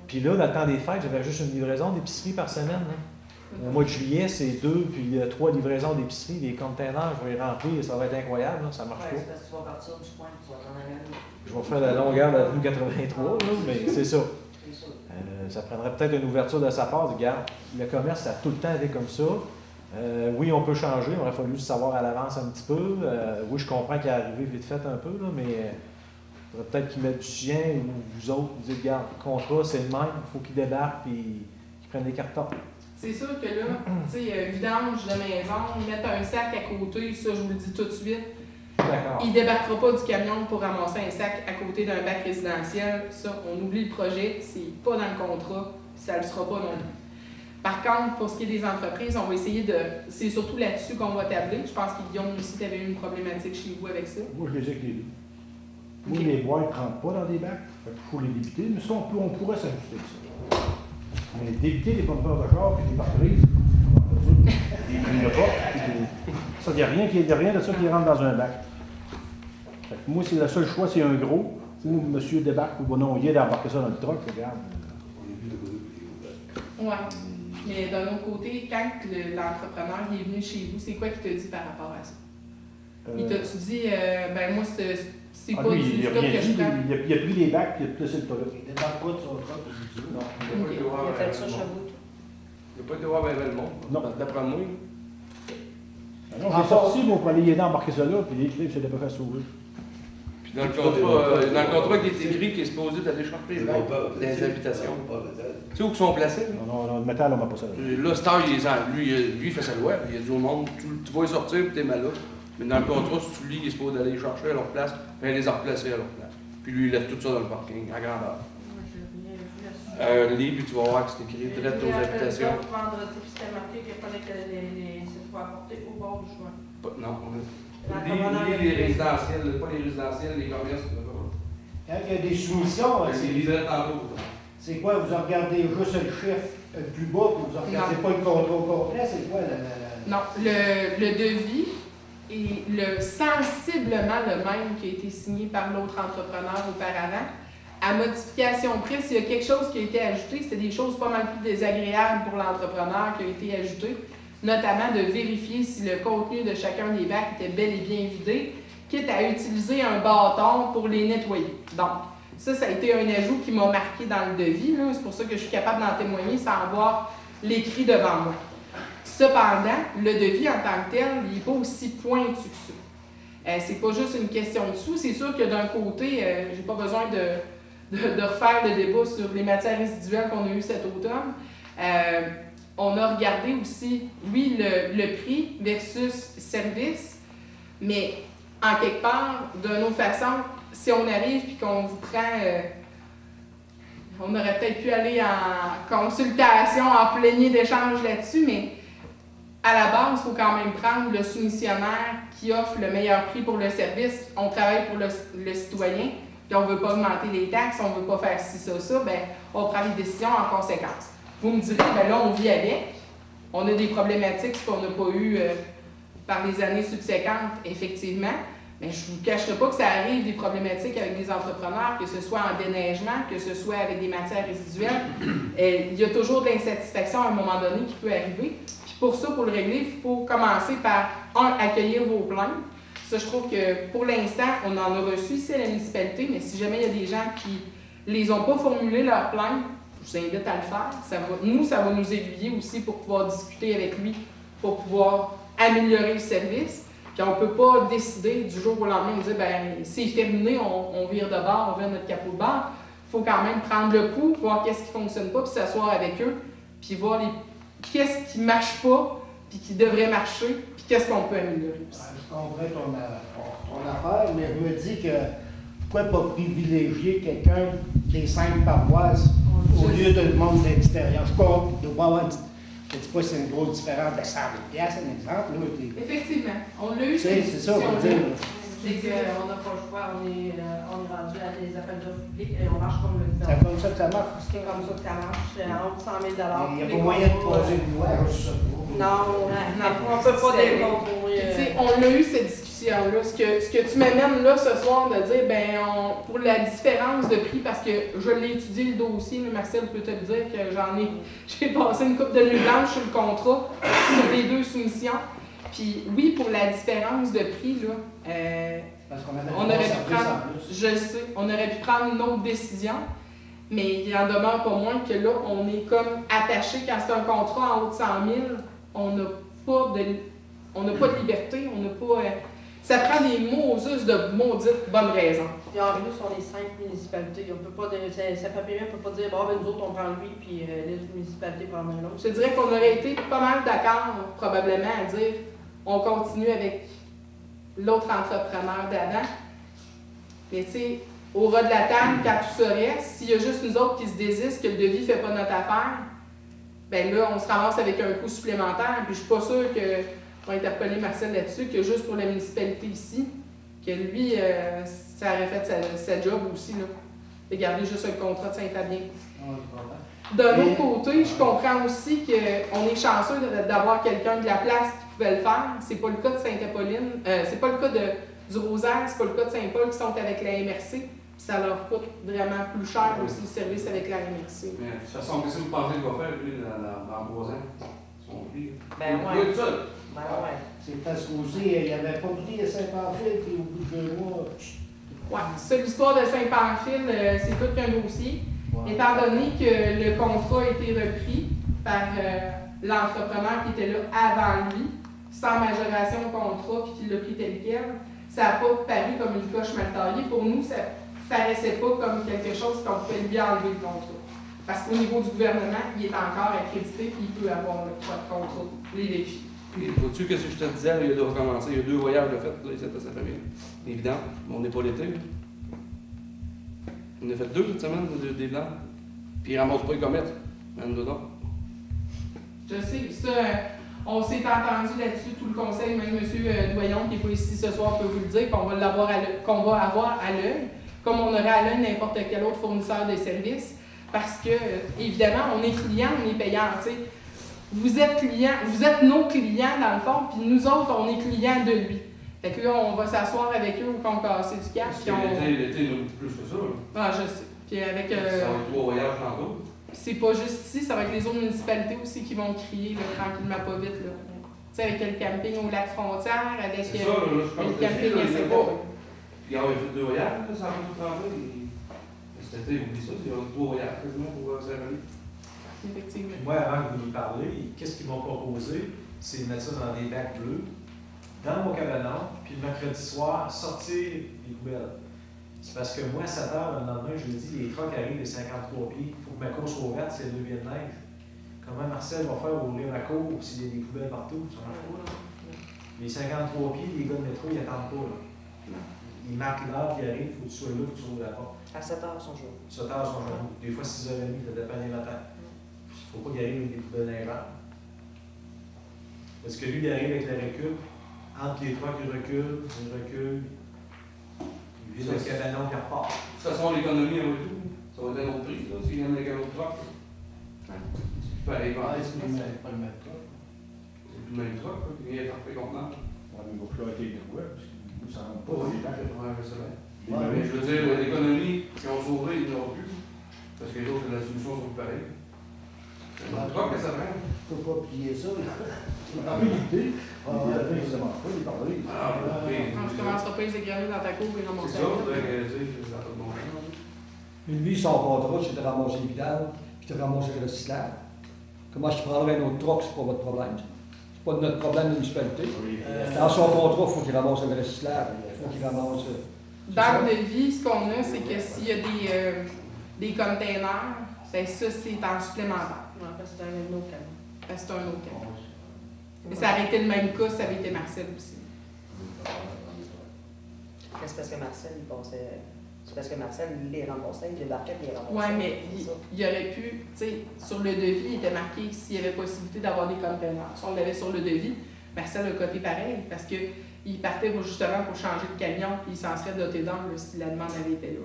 Puis là, dans le temps des fêtes, j'avais juste une livraison d'épicerie par semaine. Hein. Au mois de juillet, c'est 2 puis 3 livraisons d'épicerie. Les containers, je vais les remplir, ça va être incroyable, là, ça ne marche pas. Parce que tu vas partir du coin, tu vas t'en aller à l'autre. Je vais faire la longueur de la rue 83, là, mais c'est ça. Ça prendrait peut-être une ouverture de sa part. Regarde, le commerce, ça a tout le temps été comme ça. Oui, on peut changer, il aurait fallu le savoir à l'avance un petit peu. Oui, je comprends qu'il est arrivé vite fait un peu, là, mais il faudrait peut-être qu'ils mettent du sien ou vous autres, vous dites, regarde, le contrat, c'est le même, il faut qu'il débarque et qu'ils prennent des cartons. C'est sûr que là, tu sais, vidange de maison, mettre un sac à côté, ça, je vous le dis tout de suite, D'accord. il débarquera pas du camion pour ramasser un sac à côté d'un bac résidentiel. Ça, on oublie le projet, c'est pas dans le contrat, ça le sera pas non plus. Par contre, pour ce qui est des entreprises, on va essayer de... C'est surtout là-dessus qu'on va tabler. Je pense que Guillaume aussi, tu avais eu une problématique chez vous avec ça. Moi, je les ai clés. Moi, Ok. les boîtes ne rentrent pas dans des bacs. Il faut les débiter, mais ça, on pourrait s'ajuster avec ça. Mais débiter des pompeurs de char et des pare-brises, il n'y a pas. Ça, il n'y a rien de ça qui rentre dans un bac. Fait que moi, c'est le seul choix, c'est un gros. Ou monsieur débarque, ou bon, non, il est d'embarquer ça dans le truck, regarde. Ouais. Mais d'un autre côté, quand l'entrepreneur il est venu chez vous, c'est quoi qu'il t'a dit par rapport à ça? Il t'a-tu dit, ben moi, c'est pas lui, du il a stock rien que je dit, prends? il a pris les bacs, il a placé le tas là. Il débarque pas de son truck, il dit Non. Il Ok. il a fait ça chez vous. Il n'a pas été voir bien le monde. Non. D'après moi. Non, j'ai sorti, moi, pour aller y aider à embarquer ça là, puis les clés, je ne pas faire sauver. Puis dans le contrat qui est écrit, qui est supposé d'aller chercher les bacs dans les habitations. Tu sais où ils sont placés? Là, Non, le métal, on m'a pas ça. Là Star, lui, il fait sa loi. Il a dit au monde, tu vas y sortir puis t'es malade. Mais dans le contrat, si tu lis, il est supposé d'aller les chercher à leur place, puis les replacer à leur place. Puis lui, il laisse tout ça dans le parking, à grandeur. Moi, j'ai rien vu là-dessus. Lis, puis tu vas voir que c'est écrit direct aux habitations. Vendredi, puis c'était marqué qu'il fallait que c'est pour apporter au bord du chemin. Non, lis les résidentiels, pas les résidentiels, les commerces. Quand il y a des soumissions, C'est lisé tantôt. c'est quoi? Vous regardez juste le chiffre le plus bas, puis vous regardez pas le contrat au complet, c'est quoi? Non, le devis est sensiblement le même qui a été signé par l'autre entrepreneur auparavant. À modification près, s'il y a quelque chose qui a été ajouté, c'est des choses pas mal plus désagréables pour l'entrepreneur qui a été ajouté, notamment de vérifier si le contenu de chacun des bacs était bel et bien vidé, quitte à utiliser un bâton pour les nettoyer. Donc, ça a été un ajout qui m'a marqué dans le devis. C'est pour ça que je suis capable d'en témoigner sans avoir l'écrit devant moi. Cependant, le devis en tant que tel, il n'est pas aussi pointu que ça. C'est pas juste une question de sous. C'est sûr que d'un côté, j'ai pas besoin de refaire le débat sur les matières résiduelles qu'on a eu cet automne. On a regardé aussi, oui, le prix versus service, mais en quelque part, d'une autre façon, si on arrive et qu'on vous prend, on aurait peut-être pu aller en consultation, en plénier d'échange là-dessus, mais à la base, il faut quand même prendre le soumissionnaire qui offre le meilleur prix pour le service. On travaille pour le citoyen, puis on ne veut pas augmenter les taxes, on ne veut pas faire ci, ça, bien, on prend les décisions en conséquence. Vous me direz, bien là, on vit avec. On a des problématiques qu'on n'a pas eues par les années subséquentes, effectivement. Mais je ne vous cacherai pas que ça arrive des problématiques avec des entrepreneurs, que ce soit en déneigement, que ce soit avec des matières résiduelles. Il y a toujours de l'insatisfaction à un moment donné qui peut arriver. Puis pour ça, pour le régler, il faut commencer par, accueillir vos plaintes. Ça, je trouve que pour l'instant, on en a reçu ici à la municipalité, mais si jamais il y a des gens qui les ont pas formulé leurs plaintes, je vous invite à le faire. Ça va nous aiguiller aussi pour pouvoir discuter avec lui, pour pouvoir améliorer le service. Puis on ne peut pas décider du jour au lendemain de dire, ben c'est terminé, on vire de bord, on vire notre capot de bord. Il faut quand même prendre le pouls, voir qu'est-ce qui ne fonctionne pas, puis s'asseoir avec eux, puis voir qu'est-ce qui ne marche pas, puis qui devrait marcher, puis qu'est-ce qu'on peut améliorer. Je comprends ton affaire, mais je me dis que pourquoi pas privilégier quelqu'un des 5 paroisses au lieu de le monde de l'extérieur? Je comprends, il doit pas avoir. Je ne dis pas que c'est une grosse différence de 100 000 $, un exemple. Là, Effectivement, on l'a eu. c'est ça, on va dire. C'est qu'on n'a pas le choix, on est rendu à des appels d'offres publics et on marche comme le C'est gouvernement. comme ça que ça marche. C'est comme ça que ça marche, c'est en haut de 100 000 $. Il n'y a pas moyen de poser une loi, je sais pas. Non, on ne peut pas décontrôler. Tu sais, on l'a eu cette discussion-là. Ce que tu m'amènes là ce soir de dire, ben pour la différence de prix, parce que je l'ai étudié le dossier, mais Marcel peut te le dire que j'ai passé une couple de nuits blanches sur le contrat, sur les 2 soumissions. Puis oui, pour la différence de prix, là, Parce qu'on avait on aurait pu services prendre, en plus. je sais, on aurait pu prendre une autre décision, mais il en demeure pas moins que là, on est comme attaché, quand c'est un contrat en haut de 100 000, on n'a pas de liberté, on n'a pas... Ça prend des Moses de maudites bonnes raisons. Puis en plus, on est 5 municipalités. On peut pas, ça fait ne peut pas dire, bon, ben, nous autres, on prend lui, puis les autres municipalités prennent l'autre. Je te dirais qu'on aurait été pas mal d'accord, probablement, à dire on continue avec l'autre entrepreneur d'avant. Mais tu sais, au ras de la table, quand tout ça reste, s'il y a juste nous autres qui se désistent, que le devis ne fait pas notre affaire, ben là, on se ramasse avec un coût supplémentaire. Puis je suis pas sûre que, on va interpeller Marcel là-dessus, que juste pour la municipalité ici, que lui, ça aurait fait sa job aussi, là. De garder juste un contrat de Saint-Fabien. D'un autre côté, je comprends aussi qu'on est chanceux d'avoir quelqu'un de la place qui pouvait le faire. C'est pas le cas de Sainte-Apolline, c'est pas le cas du Rosaire, c'est pas le cas de Saint-Paul qui sont avec la MRC. Ça leur coûte vraiment plus cher aussi le service avec la MRC. Mais de toute façon, qu'est-ce que vous pensez qu'il va faire, lui, dans 3 ans? Son prix? Ben Il ouais. est tout seul. Ben ouais. C'est parce qu'aussi, il n'y avait pas pris à Saint-Pamphile, puis au bout de 2 mois, Ouais, ça, l'histoire de Saint-Pamphile, c'est tout qu'un dossier. Étant donné que le contrat a été repris par l'entrepreneur qui était là avant lui, sans majoration au contrat, puis qu'il l'a pris tel quel, ça n'a pas paru comme une coche mal taillée. Pour nous, ça ne paraissait pas comme quelque chose qu'on pouvait lui enlever le contrat. Parce qu'au niveau du gouvernement, il est encore accrédité et il peut avoir le droit de contrat, les défis. Et vois-tu qu'est-ce que je te disais, il y a de recommencer, il y a 2 voyages de fait, là, ici à sa famille. Évident, mais on n'est pas l'été. Là. On a fait 2 cette semaine, des blancs. Puis ils ne ramassent pas les comètes. Même dedans. Je sais, ça, on s'est entendu là-dessus, tout le conseil, même M. Doyon, qui n'est pas ici ce soir, peut vous le dire, qu'on va avoir à l'œil, comme on aurait à l'œil n'importe quel autre fournisseur de services, parce que, évidemment, on est client, on est payant, tu sais. Vous êtes client, vous êtes nos clients dans le fond, puis nous autres, on est clients de lui. Fait que là, on va s'asseoir avec eux au concasser du cash. Parce que l'été, nous plus que ça. Ah, je sais. Puis avec. Ça va être 3 voyages tantôt. C'est pas juste ici, ça va être les autres municipalités aussi qui vont crier là, tranquillement, pas vite. Là. Tu sais, avec le camping au lac Frontière, avec C'est ça, là, je pense le que camping à c'est Saint-Paul. Puis on a fait 2 voyages, là, ça va tout rentrer. Cet été, oublie ça, il y a 3 voyages quasiment pour Saint-Rémy. Effectivement. Moi, avant que vous lui parliez, qu'est-ce qu'ils m'ont proposé? C'est de mettre ça dans des bacs bleus, dans mon cabanon, puis le mercredi soir, sortir les poubelles. C'est parce que moi, à 7 h, le lendemain, je lui dis, les trucks arrivent de 53 pieds, il faut que ma cour soit ouverte, c'est 2 pieds de neige. Comment Marcel va faire ouvrir ma cour s'il y a des poubelles partout? Ça marche pas, là. Les 53 pieds, les gars de métro, ils n'attendent pas, là. Ils marquent l'heure qui arrive, il faut que tu sois là, il faut que tu ouvres la porte. À 7 h son jour. 7 h son jour. Des fois 6 h 30, ça dépend des matins. Il ne faut pas qu'il arrive avec des poubelles d'inventaire. Parce que lui, il arrive avec le recul. Entre les trois qui reculent, il recule. Il vide le cabanon qui repart. De toute façon, l'économie, on va tout. Ça va être un autre prix, là, s'il y en a avec un autre truck. C'est pareil, Ah, c'est pas le même cas. c'est plus le même truck, là, puis il est parfait contenant. Ouais, mais il va falloir être des quoi, parce que nous, ça rentre pas dans les bacs. Ouais, je sais bien. Ouais, Mais je veux dire, l'économie, si on s'ouvrait, ils n'auront plus. Parce que les autres, la solution sont pareilles. C'est un truck que ça prend. Faut pas plier ça, là. En réalité, ça marche pas, les pare-brises. Ah, Quand tu commenceras pas à les égrener dans ta cour et dans mon c'est ça, salon. tu sais, ça n'a pas de bon sens. Mais lui, son contrat, c'est de ramasser les vidanges, puis de ramasser le recyclage. Comment je prendrais un autre truck, c'est pas votre problème. C'est pas notre problème de municipalité. Dans son contrat, il faut qu'il ramasse le recyclage. Il faut qu'il ramasse. Dans le devis, ce qu'on a, c'est que s'il y a des containers, ben ça, c'est en supplémentaire. Ouais, parce que c'est un autre camion. Parce que c'est un autre cas. Mais ça aurait été le même cas, ça avait été Marcel aussi. C'est parce que Marcel, il passait. C'est parce que Marcel, il les remboursait, il débarquait et il les remboursait. Oui, mais C'est ça. il aurait pu, tu sais, sur le devis, il était marqué s'il y avait possibilité d'avoir des containers. Si on l'avait sur le devis, Marcel a coté pareil, parce qu'il partait justement pour changer de camion, puis il s'en serait doté d'un si la demande avait été là.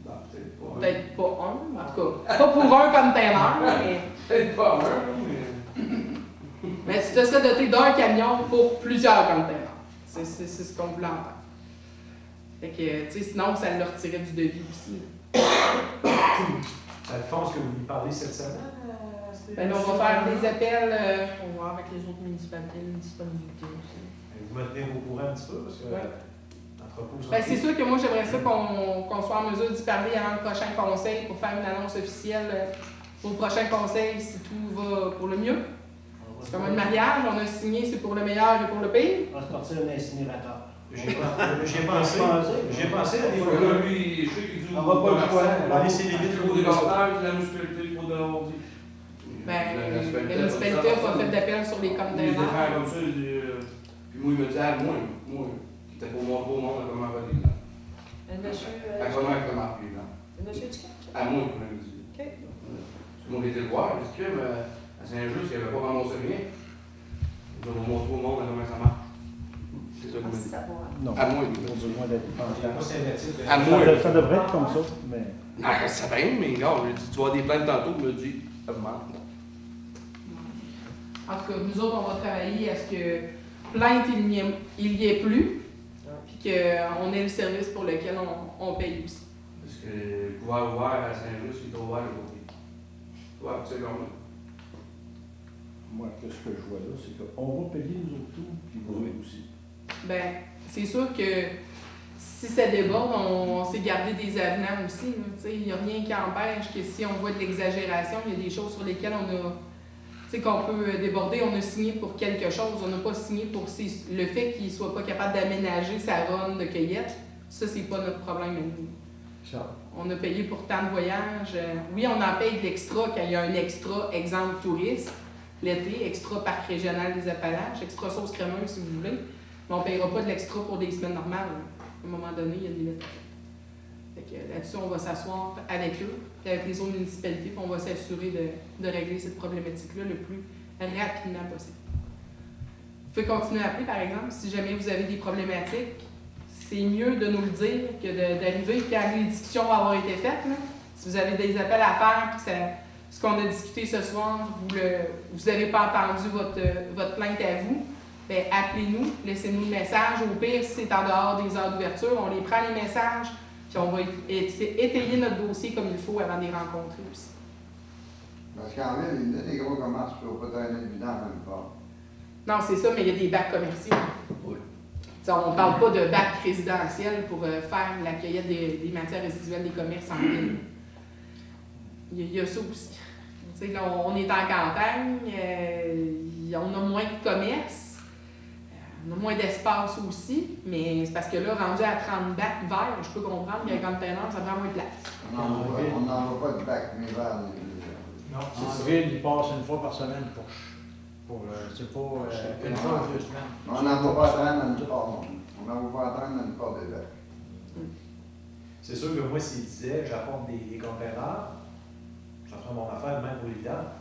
Bah, peut-être pas. Peut-être pas un, en tout cas. Pas pour un container, mais. Peut-être pas un, mais. Mais tu te serais doté d'un camion pour plusieurs containers. C'est ce qu'on voulait entendre. Fait que, tu sais, sinon, ça le retirait du devis aussi. Alphonse, que vous lui parlez cette semaine? Ben, là, on va faire des appels. On va voir avec les autres municipalités, la disponibilité aussi. Vous me tenez au courant un petit peu, parce que Ouais. l'entrepôt... Ben, c'est sûr que moi, j'aimerais ça qu'on soit en mesure d'y parler avant le prochain conseil pour faire une annonce officielle pour le prochain conseil si tout va pour le mieux. C'est comme un mariage, on a signé, c'est pour le meilleur et pour le pire. On va se partir un incinérateur. J'y ai pensé. J'y ai pensé à des fois. Là, lui, je sais qu'il dit. On va pas le choix. On va laisser les vitres Trop des conteneurs, la municipalité, trop de l'ordi. Ben, la municipalité n'a pas fait d'appel sur les Il conteneurs. se défend comme ça, il dit. Puis moi, il me dit, ah, moi, qui était pour montrer au monde comment faire les blancs. Le monsieur. À comment elle marque les blancs. Le monsieur du camp. À moi, il me dit. OK. Moi, j'ai été le voir, j'ai dit que à Saint-Just, il n'avait pas ramassé rien. Il va vous montrer au monde comment ça marche. C'est ça que je me dis. Non, À moi, pas besoin d'être pensant. À moi. Ça devrait être comme ça, mais... Non, ça va, mais gars, j'ai dit, tu vas avoir des plaintes tantôt, il me dit, augmente. En tout cas, nous autres, on va travailler à ce que plainte, il n'y ait plus, puis qu'on ait le service pour lequel on paye aussi. Parce que le couvert ouvert à Saint-Just, il est ouvert le côté. Ouais, c'est comme ça. Moi, ce que je vois là, c'est qu'on va payer nous autres tout, puis vous autres aussi. Ben, c'est sûr que si ça déborde, on s'est gardé des avenants aussi. Il n'y a rien qui empêche que si on voit de l'exagération, il y a des choses sur lesquelles qu'on peut déborder. On a signé pour quelque chose, on n'a pas signé pour le fait qu'il ne soit pas capable d'aménager sa run de cueillette. Ça, c'est pas notre problème à nous. On a payé pour tant de voyages. Oui, on en paye de l'extra quand il y a un extra, exemple touriste, l'été, extra parc régional des Appalaches, extra sauce crémeuse si vous voulez. Mais on ne payera pas de l'extra pour des semaines normales. À un moment donné, il y a une limite. Là-dessus, on va s'asseoir avec eux, avec les autres municipalités, puis on va s'assurer de régler cette problématique-là le plus rapidement possible. Vous pouvez continuer à appeler, par exemple, si jamais vous avez des problématiques. C'est mieux de nous le dire que d'arriver quand les discussions vont avoir été faites. Là. Si vous avez des appels à faire, puis ce qu'on a discuté ce soir, vous n'avez pas entendu votre plainte à vous, bien, appelez-nous, laissez-nous le message. Au pire, si c'est en dehors des heures d'ouverture, on les prend les messages, puis on va étayer notre dossier comme il faut avant de les rencontrer aussi. Parce qu'en ville, il y a des gros commerces qui ne peuvent pas traîner évident en même temps. Non, c'est ça, mais il y a des bacs commerciaux. Oui. On ne parle pas de bacs résidentiels pour faire la cueillette des matières résiduelles des commerces en ville. Il y a ça aussi. Là, on est en campagne, on a moins de commerce, on a moins d'espace aussi, mais c'est parce que là, rendu à 30 bacs verts, je peux comprendre qu'un container, ça prend moins de place. On n'en voit pas de bac, mais vers Non, En ville, ils passent une fois par semaine c'est pas une fois ou 2 semaines. on n'en voit pas attendre dans le port. On n'en voit pas attendre dans le port des bacs. c'est sûr que moi, s'il disait j'apporte des containers, ça ferait mon affaire même pour les vidanges.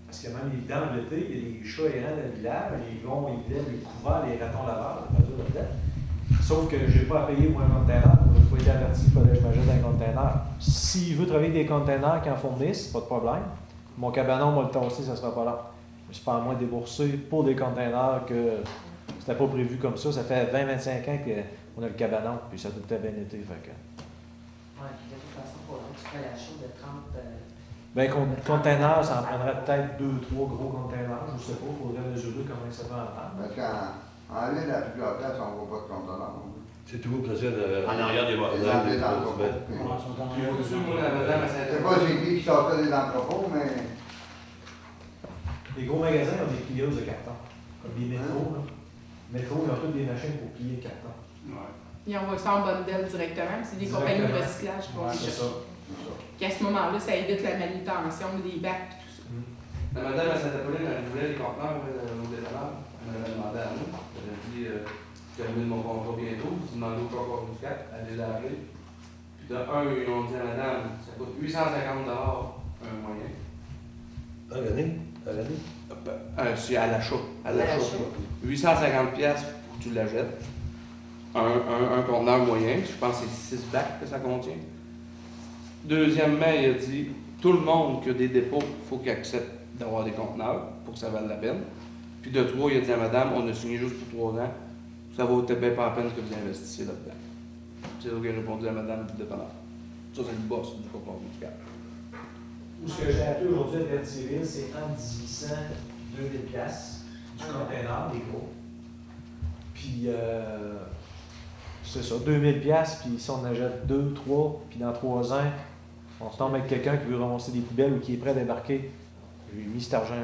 Parce que même les vidanges l'été, il y a des chats errants dans le village, ils vont, ils viennent les couverts, les ratons laveurs, là-dedans. Sauf que je n'ai pas à payer pour un container, je n'ai pas été averti qu'il fallait que je m'ajoute un container. S'il veut travailler avec des containers qui en fournissent, pas de problème. Mon cabanon, moi, le tasser, ça ne sera pas là. Mais c'est pas à moi de débourser pour des containers que c'était pas prévu comme ça. Ça fait 20-25 ans qu'on a le cabanon, puis ça a tout à bien été. Oui, puis de toute façon, il faudrait que tu fasses l'achat de 30. Ben, container, ça en prendrait peut-être 2-3 gros containers, je ne sais pas, il faudrait mesurer comment ça va en prendre. Parce qu'en ville, la plupart du temps, on ne voit pas de conteneur. C'est toujours précis en arrière des Les entrepôts. Au-dessus, moi, la madame, Je ne sais pas c'est qui sortait des entrepôts, mais Les gros magasins ont des plieuses de carton, comme les métros. Là. Métro, ils ont toutes des machines pour plier le carton. Ouais. Ils envoient ça en bundle directement, c'est des compagnies de recyclage qui vont les c'est chercher. ça. Qu'à ce moment-là, ça évite la manutention des bacs et tout ça. La madame à Saint-Apolline, elle voulait les conteneurs au dépanneur. Elle m'avait demandé à nous. Elle a dit je termine mon contrat bientôt. Je demandé au corps du 4. Elle les a appelés. Puis de un, ils ont dit à madame ça coûte 850 un moyen. À l'année? C'est à l'achat. À l'achat. 850 pièces pour que tu l'achètes. Un conteneur moyen. Je pense que c'est 6 bacs que ça contient. Deuxièmement, il a dit tout le monde qui a des dépôts, il faut qu'il accepte d'avoir des conteneurs pour que ça vaille la peine. Puis de 3, il a dit à madame, on a signé juste pour 3 ans, ça vaut peut-être bien pas la peine que vous investissiez là-dedans. C'est ça qu'il a répondu à madame du dépanneur. Ça, c'est le boss du corps du cap. Tout ce que j'ai appelé aujourd'hui à Berthierville, c'est entre 1800 et 2000 piastres du container, des gros. Puis, c'est ça, 2000 piastres, puis si on achète 2, 3, puis dans 3 ans, on se tombe avec quelqu'un qui veut ramasser des poubelles ou qui est prêt à débarquer. J'ai mis cet argent-là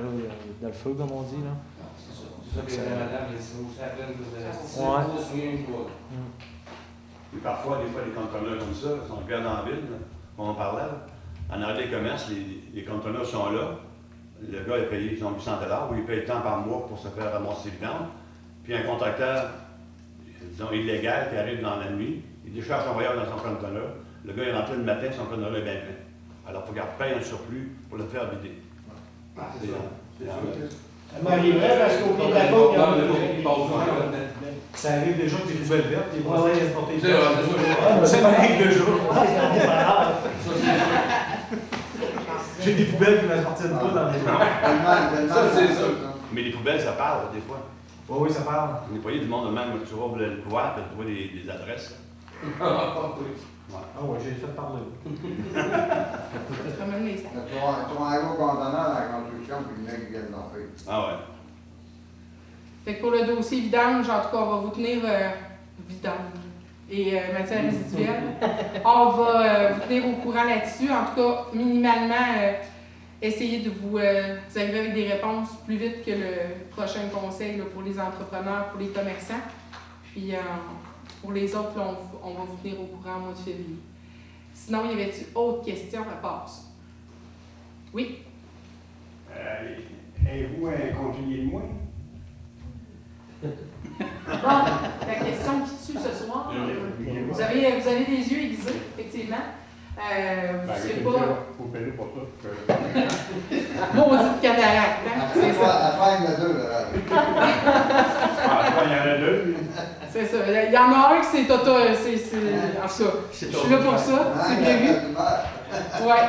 dans le feu, comme on dit. Là. C'est ça. C'est ça que les madame, c'est aussi à peine que vous avez Ouais. gros swing, quoi. Puis parfois, des fois, les conteneurs comme ça, sont perdus dans la ville, là, comme on parlait. Là. En arrêt des commerces, les conteneurs sont là. Le gars est payé, ils ont 800 $, ou il paye le temps par mois pour se faire ramasser les vidanges. Puis un contracteur, disons, illégal qui arrive dans la nuit, il décharge son voyage dans son conteneur. Le gars est rentré le matin, son conteneur est bien plein. Alors, il faut qu'il paye un surplus pour le faire vider. C'est ça. Ça m'arriverait parce qu'au pied de la côte, Ça arrive déjà que des poubelles vertes, les voisins viennent porter les C'est vrai, c'est ça. Ça m'arrive déjà. Ça, J'ai des poubelles qui m'appartiennent pas dans les maisons. Ça, c'est ça. Mais les poubelles, ça parle, des fois. Oui, oui, ça parle. On est payé du monde de même, tu vas le voir, puis tu vois des adresses. Ah ouais, j'ai fait parler. Ça mène les sacs. Tu vas aller au conteneur à la construction, puis le mec vient d'en faire. Ah ouais. Fait que pour le dossier vidange, en tout cas, on va vous tenir vidange et matière résiduelle. On va vous tenir au courant là-dessus. En tout cas, minimalement, essayer de vous arriver avec des réponses plus vite que le prochain conseil là, pour les entrepreneurs, pour les commerçants. Puis pour les autres, là, on va vous tenir au courant au mois de février. Sinon, y avait-tu autre question à part ça? Oui? Avez-vous un conseiller de moi? Bon, la question qui tue ce soir, vous avez des yeux aiguisés, effectivement. Vous ne serez pas... Faut payer pour ça. Maudite cataracte, hein? C'est ça. À la fin de deux, là. Il y en a deux. C'est ça. Il y en a un qui c'est Toto. En tout cas, je suis là pour ça, c'est prévu. Ouais.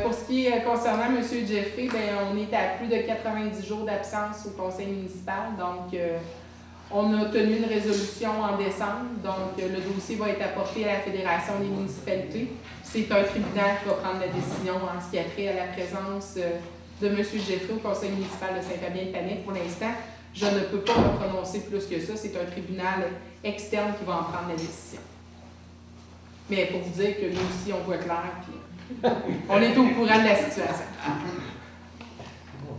Pour ce qui est concernant M. Jeffrey, ben, on est à plus de 90 jours d'absence au conseil municipal. Donc, on a tenu une résolution en décembre. Donc, le dossier va être apporté à la Fédération des municipalités. C'est un tribunal qui va prendre la décision en ce qui a trait à la présence de M. Jeffrey au conseil municipal de Saint-Fabien-de-Panique. Pour l'instant, je ne peux pas me prononcer plus que ça. C'est un tribunal externe qui va en prendre la décision. Mais pour vous dire que nous aussi, on voit clair, puis on est au courant de la situation.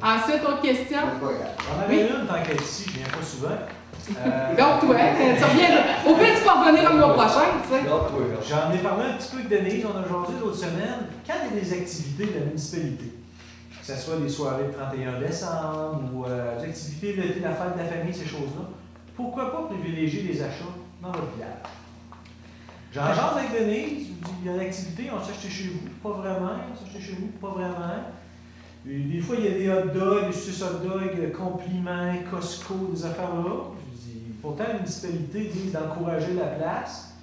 Ensuite, autre question? J'en avais une tant qu'elle ici, je viens pas souvent. Donc, toi, tu reviens. Au pire, tu peux revenir le mois prochain, tu sais. J'en ai parlé un petit peu avec Denise, on a jasé l'autre semaine. Quand il y a des activités de la municipalité, que ce soit des soirées de 31 décembre ou des activités de la fête de la famille, ces choses-là, pourquoi pas privilégier les achats dans votre village? J'en jase avec Denise, je dis, il y a une activité, on s'achète chez vous, pas vraiment, on s'achète chez vous, pas vraiment. Et des fois, il y a des hot dogs, des saucisses hot dogs, compliments, Costco, des affaires-là. Je dis, pourtant, la municipalité dit d'encourager la place.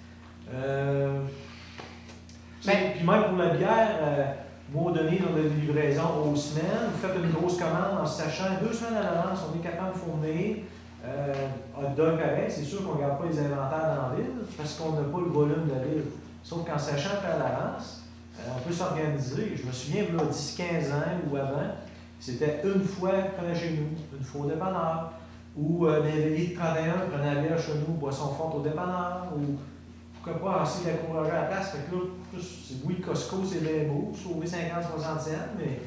Puis même pour la bière, moi, Denise, on a des livraisons aux semaines. Vous faites une grosse commande en sachant 2 semaines à l'avance, on est capable de fournir. Hot dog pareil, c'est sûr qu'on ne garde pas les inventaires dans la ville parce qu'on n'a pas le volume de la ville. Sauf qu'en sachant à l'avance, on peut s'organiser. Je me souviens, il y a 10-15 ans ou avant, c'était une fois qu'on prenait chez nous, une fois au dépanneur, ou des veillées de 31, on prenait la bière chez nous, boisson forte au dépanneur, ou pourquoi pas essayer d'encourager à la place. Fait que là, oui, Costco, c'est bien beau, sauver 50-60 cents, mais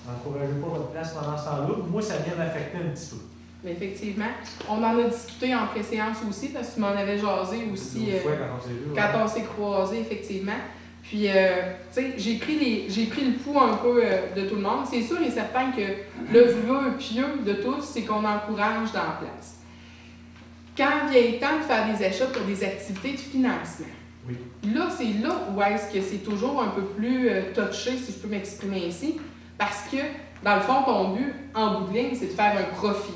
n'encouragez pas votre place pendant ce temps-là. Moi, ça vient m'affecter un petit peu. Mais effectivement, on en a discuté en pré-séance aussi, parce que tu m'en avais jasé aussi quand on s'est croisés, effectivement. Puis, tu sais, j'ai pris le pouls un peu de tout le monde. C'est sûr et certain que le vœu pieux de tous, c'est qu'on encourage dans la place. Quand vient le temps de faire des achats pour des activités de financement, là, c'est là où est-ce que c'est toujours un peu plus touché, si je peux m'exprimer ainsi, parce que, dans le fond, ton but, en bout de ligne, c'est de faire un profit.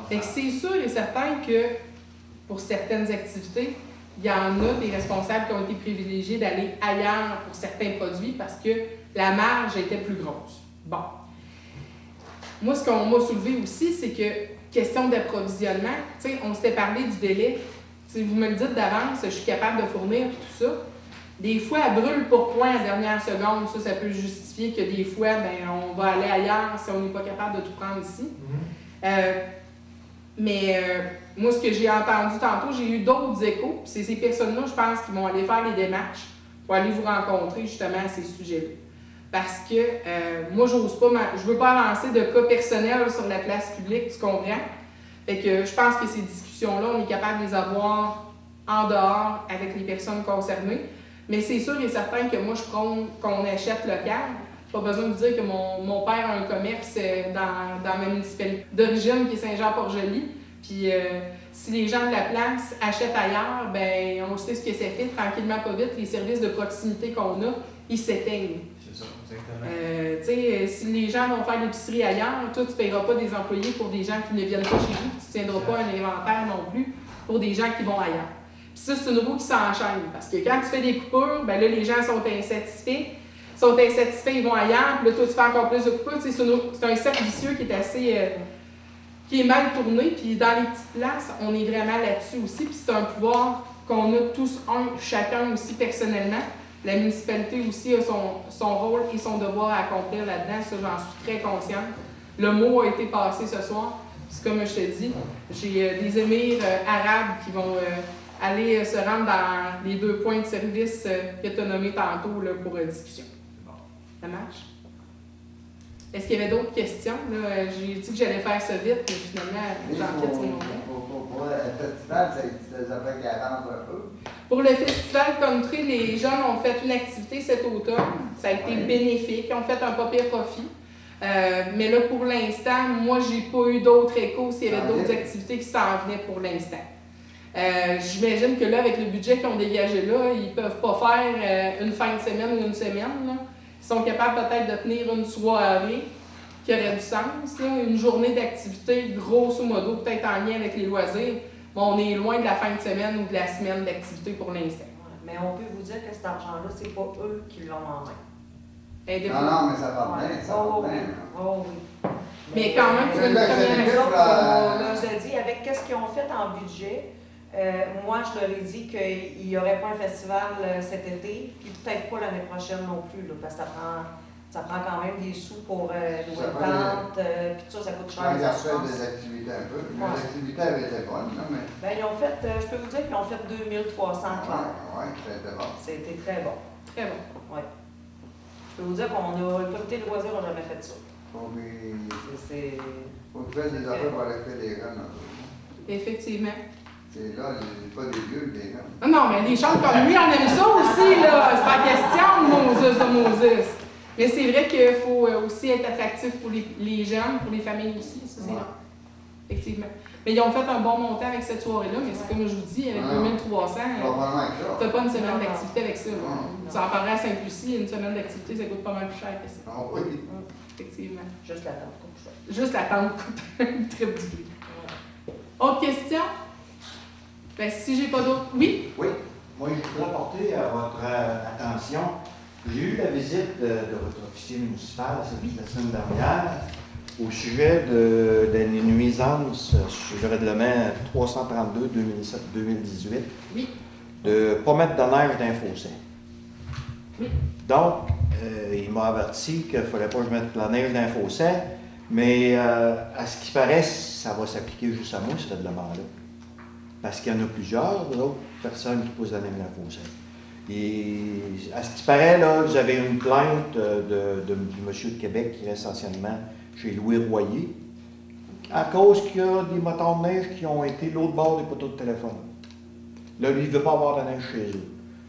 Fait que c'est sûr et certain que pour certaines activités, il y en a des responsables qui ont été privilégiés d'aller ailleurs pour certains produits parce que la marge était plus grosse. Bon. Moi, ce qu'on m'a soulevé aussi, c'est que, question d'approvisionnement, tu sais, on s'était parlé du délai. Si vous me le dites d'avance, je suis capable de fournir tout ça. Des fois, à brûle pour point à la dernière seconde, ça peut justifier que des fois, ben, on va aller ailleurs si on n'est pas capable de tout prendre ici. Moi, ce que j'ai entendu tantôt, j'ai eu d'autres échos. C'est ces personnes-là, je pense, qui vont aller faire les démarches pour aller vous rencontrer justement à ces sujets-là. Parce que moi, je ne veux pas avancer de cas personnels sur la place publique, tu comprends? Fait que je pense que ces discussions-là, on est capable de les avoir en dehors avec les personnes concernées. Mais c'est sûr et certain que moi, je prône qu'on achète local. Pas besoin de dire que mon père a un commerce dans ma municipalité d'origine qui est Saint-Jean-Port-Joli. Puis si les gens de la place achètent ailleurs, ben on sait ce que c'est fait. Tranquillement, pas vite, les services de proximité qu'on a, ils s'éteignent. C'est ça, exactement. Tu sais, si les gens vont faire l'épicerie ailleurs, toi, tu ne paieras pas des employés pour des gens qui ne viennent pas chez vous. Tu ne tiendras pas un inventaire non plus pour des gens qui vont ailleurs. Puis ça, c'est une roue qui s'enchaîne. Parce que quand tu fais des coupures, ben là, les gens sont insatisfaits. Ils vont ailleurs, puis là, toi, tu fais encore plus de coupures. C'est un cercle vicieux qui est assez... qui est mal tourné. Puis dans les petites places, on est vraiment là-dessus aussi. Puis c'est un pouvoir qu'on a tous chacun aussi personnellement. La municipalité aussi a son rôle et son devoir à accomplir là-dedans. Ça, j'en suis très consciente. Le mot a été passé ce soir. C'est comme je te dis, j'ai des émirs arabes qui vont aller se rendre dans les 2 points de service que tu as nommés tantôt là, pour discussion. Ça marche? Est-ce qu'il y avait d'autres questions? J'ai dit que j'allais faire ça vite, mais finalement, j'empiète sur mon temps. Pour le festival, ça fait 40 un peu. Pour le festival country, les jeunes ont fait une activité cet automne. Ça a été bénéfique. Ils ont fait un pas pire profit. Mais là, pour l'instant, moi, j'ai pas eu d'autres échos s'il y avait d'autres activités qui s'en venaient pour l'instant. J'imagine que là, avec le budget qu'ils ont dégagé là, ils ne peuvent pas faire une fin de semaine ou une semaine. Là. Ils sont capables peut-être de tenir une soirée qui aurait du sens, là, une journée d'activité, grosso modo, peut-être en lien avec les loisirs. Bon, on est loin de la fin de semaine ou de la semaine d'activité pour l'instant. Mais on peut vous dire que cet argent-là, c'est pas eux qui l'ont en main. Non, mais ça va bien, ça va bien. Oh oui. Mais quand même, on nous a dit, avec qu'est-ce qu'ils ont fait en budget, moi, je leur ai dit qu'il n'y aurait pas un festival cet été, puis peut-être pas l'année prochaine non plus, là, parce que ça prend quand même des sous pour louer une tente, puis tout ça coûte cher. Ils ont fait des activités un peu. Les activités avaient été bonnes, non, mais... Ben, ils ont fait, je peux vous dire qu'ils ont fait 2300 classes. Oui, c'était bon. C'était très bon. Très bon. Oui. Je peux vous dire qu'on a, le comité de loisirs n'a jamais fait ça. Faut faire des affaires pour aller faire des runs. Effectivement. C'est là, pas des vieux, des runs. Non, mais des gens comme lui, on aime ça aussi, là. C'est pas question de Moses. Mais c'est vrai qu'il faut aussi être attractif pour les jeunes, pour les familles aussi. Ça, c'est vrai. Effectivement. Mais ils ont fait un bon montant avec cette soirée-là, mais c'est comme je vous dis, avec 2300, tu n'as pas une semaine d'activité avec ça. Tu en parlerais à Sainte-Lucie, une semaine d'activité, ça coûte pas mal plus cher que ça. Ah oui. Effectivement. Juste l'attente coûte cher. Juste l'attente coûte un trip du prix. Autre question? Ben, si j'ai pas d'autres. Oui? Oui. Moi, je voudrais porter à votre attention. J'ai eu la visite de votre officier municipal la semaine dernière au sujet des nuisances sur le règlement 332-2018 oui. de ne pas mettre de neige dans un fossé. Oui. Donc, il m'a averti qu'il ne fallait pas que je mette de la neige dans un fossé, mais à ce qui paraît, ça va s'appliquer juste à moi, ce règlement-là. Parce qu'il y en a plusieurs d'autres personnes qui posent la neige dans un fossé. Et à ce qui paraît, là, vous avez une plainte du monsieur de Québec qui reste anciennement chez Louis Royer, à cause qu'il y a des moteurs de neige qui ont été l'autre bord des poteaux de téléphone. Là, lui, il ne veut pas avoir de neige chez eux.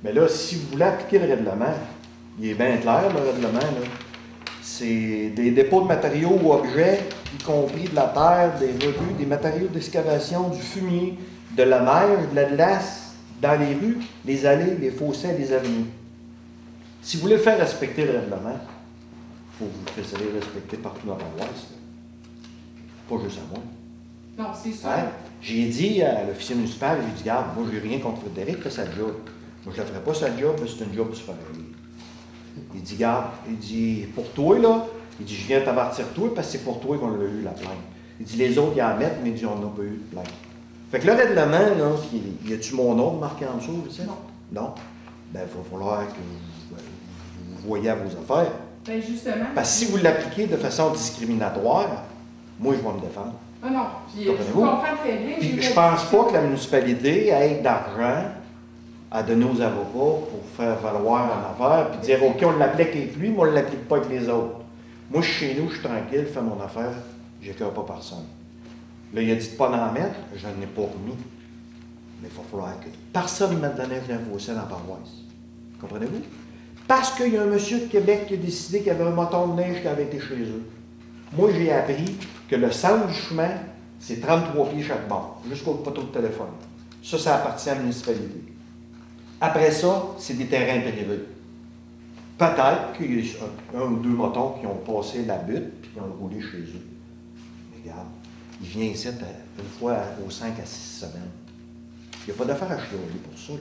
Mais là, si vous voulez appliquer le règlement, il est bien clair, le règlement, là. C'est des dépôts de matériaux ou objets, y compris de la terre, des rebuts, des matériaux d'excavation, du fumier, de la neige, de la glace, dans les rues, les allées, les fossés, les avenues. Si vous voulez faire respecter le règlement, il faut que vous le fassiez respecter partout dans la paroisse. Pas juste à moi. Non, c'est sûr. Hein? J'ai dit à l'officier municipal, j'ai dit, regarde, moi, j'ai rien contre Frédéric, fait sa job. Moi, je ne la ferai pas sa job, mais c'est une job super. Il dit, regarde, il dit, pour toi, là, il dit, je viens t'avertir toi, parce que c'est pour toi qu'on a eu la plainte. Il dit, les autres, ils en mettent, mais il dit, on n'a pas eu de plainte. Fait que le règlement, là, y a-tu mon nom marqué en dessous, tu sais? Non. Non? Ben, il va falloir que vous voyez à vos affaires. Ben, justement. Parce que si vous l'appliquez de façon discriminatoire, moi, je vais me défendre. Ah non, puis je comprends très bien. Puis je pense pas que la municipalité ait d'argent à donner aux avocats pour faire valoir une affaire, puis dire, OK, on l'applique avec lui, mais on ne l'applique pas avec les autres. Moi, je suis chez nous, je suis tranquille, je fais mon affaire, j'écœure pas personne. Là, il a dit de ne pas en mettre, je n'en ai pas remis. Mais il va falloir que personne ne mette de la neige dans le fossé dans la paroisse. Comprenez-vous? Parce qu'il y a un monsieur de Québec qui a décidé qu'il y avait un moton de neige qui avait été chez eux. Moi, j'ai appris que le centre du chemin, c'est 33 pieds chaque bord, jusqu'au poteau de téléphone. Ça appartient à la municipalité. Après ça, c'est des terrains privés. Peut-être qu'il y a un ou deux motons qui ont passé la butte et qui ont roulé chez eux. Mais regarde, il vient ici une fois aux 5 à 6 semaines. Il n'y a pas d'affaire à chialer pour ça. Là.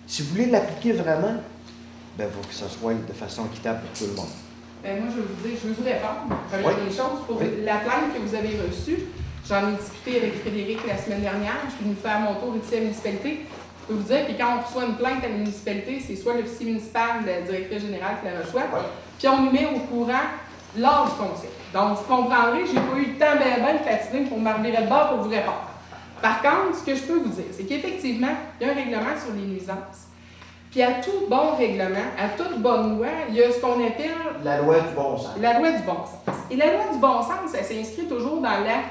Si vous voulez l'appliquer vraiment, il faut que ça soit de façon équitable pour tout le monde. Moi, je veux vous répondre. Première des choses, pour la plainte que vous avez reçue, j'en ai discuté avec Frédéric la semaine dernière, je suis venue faire mon tour ici à la municipalité. Je peux vous dire que quand on reçoit une plainte à la municipalité, c'est soit l'officier municipal, la directrice générale qui la reçoit, puis on nous met au courant lors du conseil. Donc, vous comprendrez, je n'ai pas eu le temps de patiner pour me revirer de bord pour vous répondre. Par contre, ce que je peux vous dire, c'est qu'effectivement, il y a un règlement sur les nuisances. Puis à tout bon règlement, à toute bonne loi, il y a ce qu'on appelle... La loi du bon sens. La loi du bon sens. Et la loi du bon sens, elle s'inscrit toujours dans la...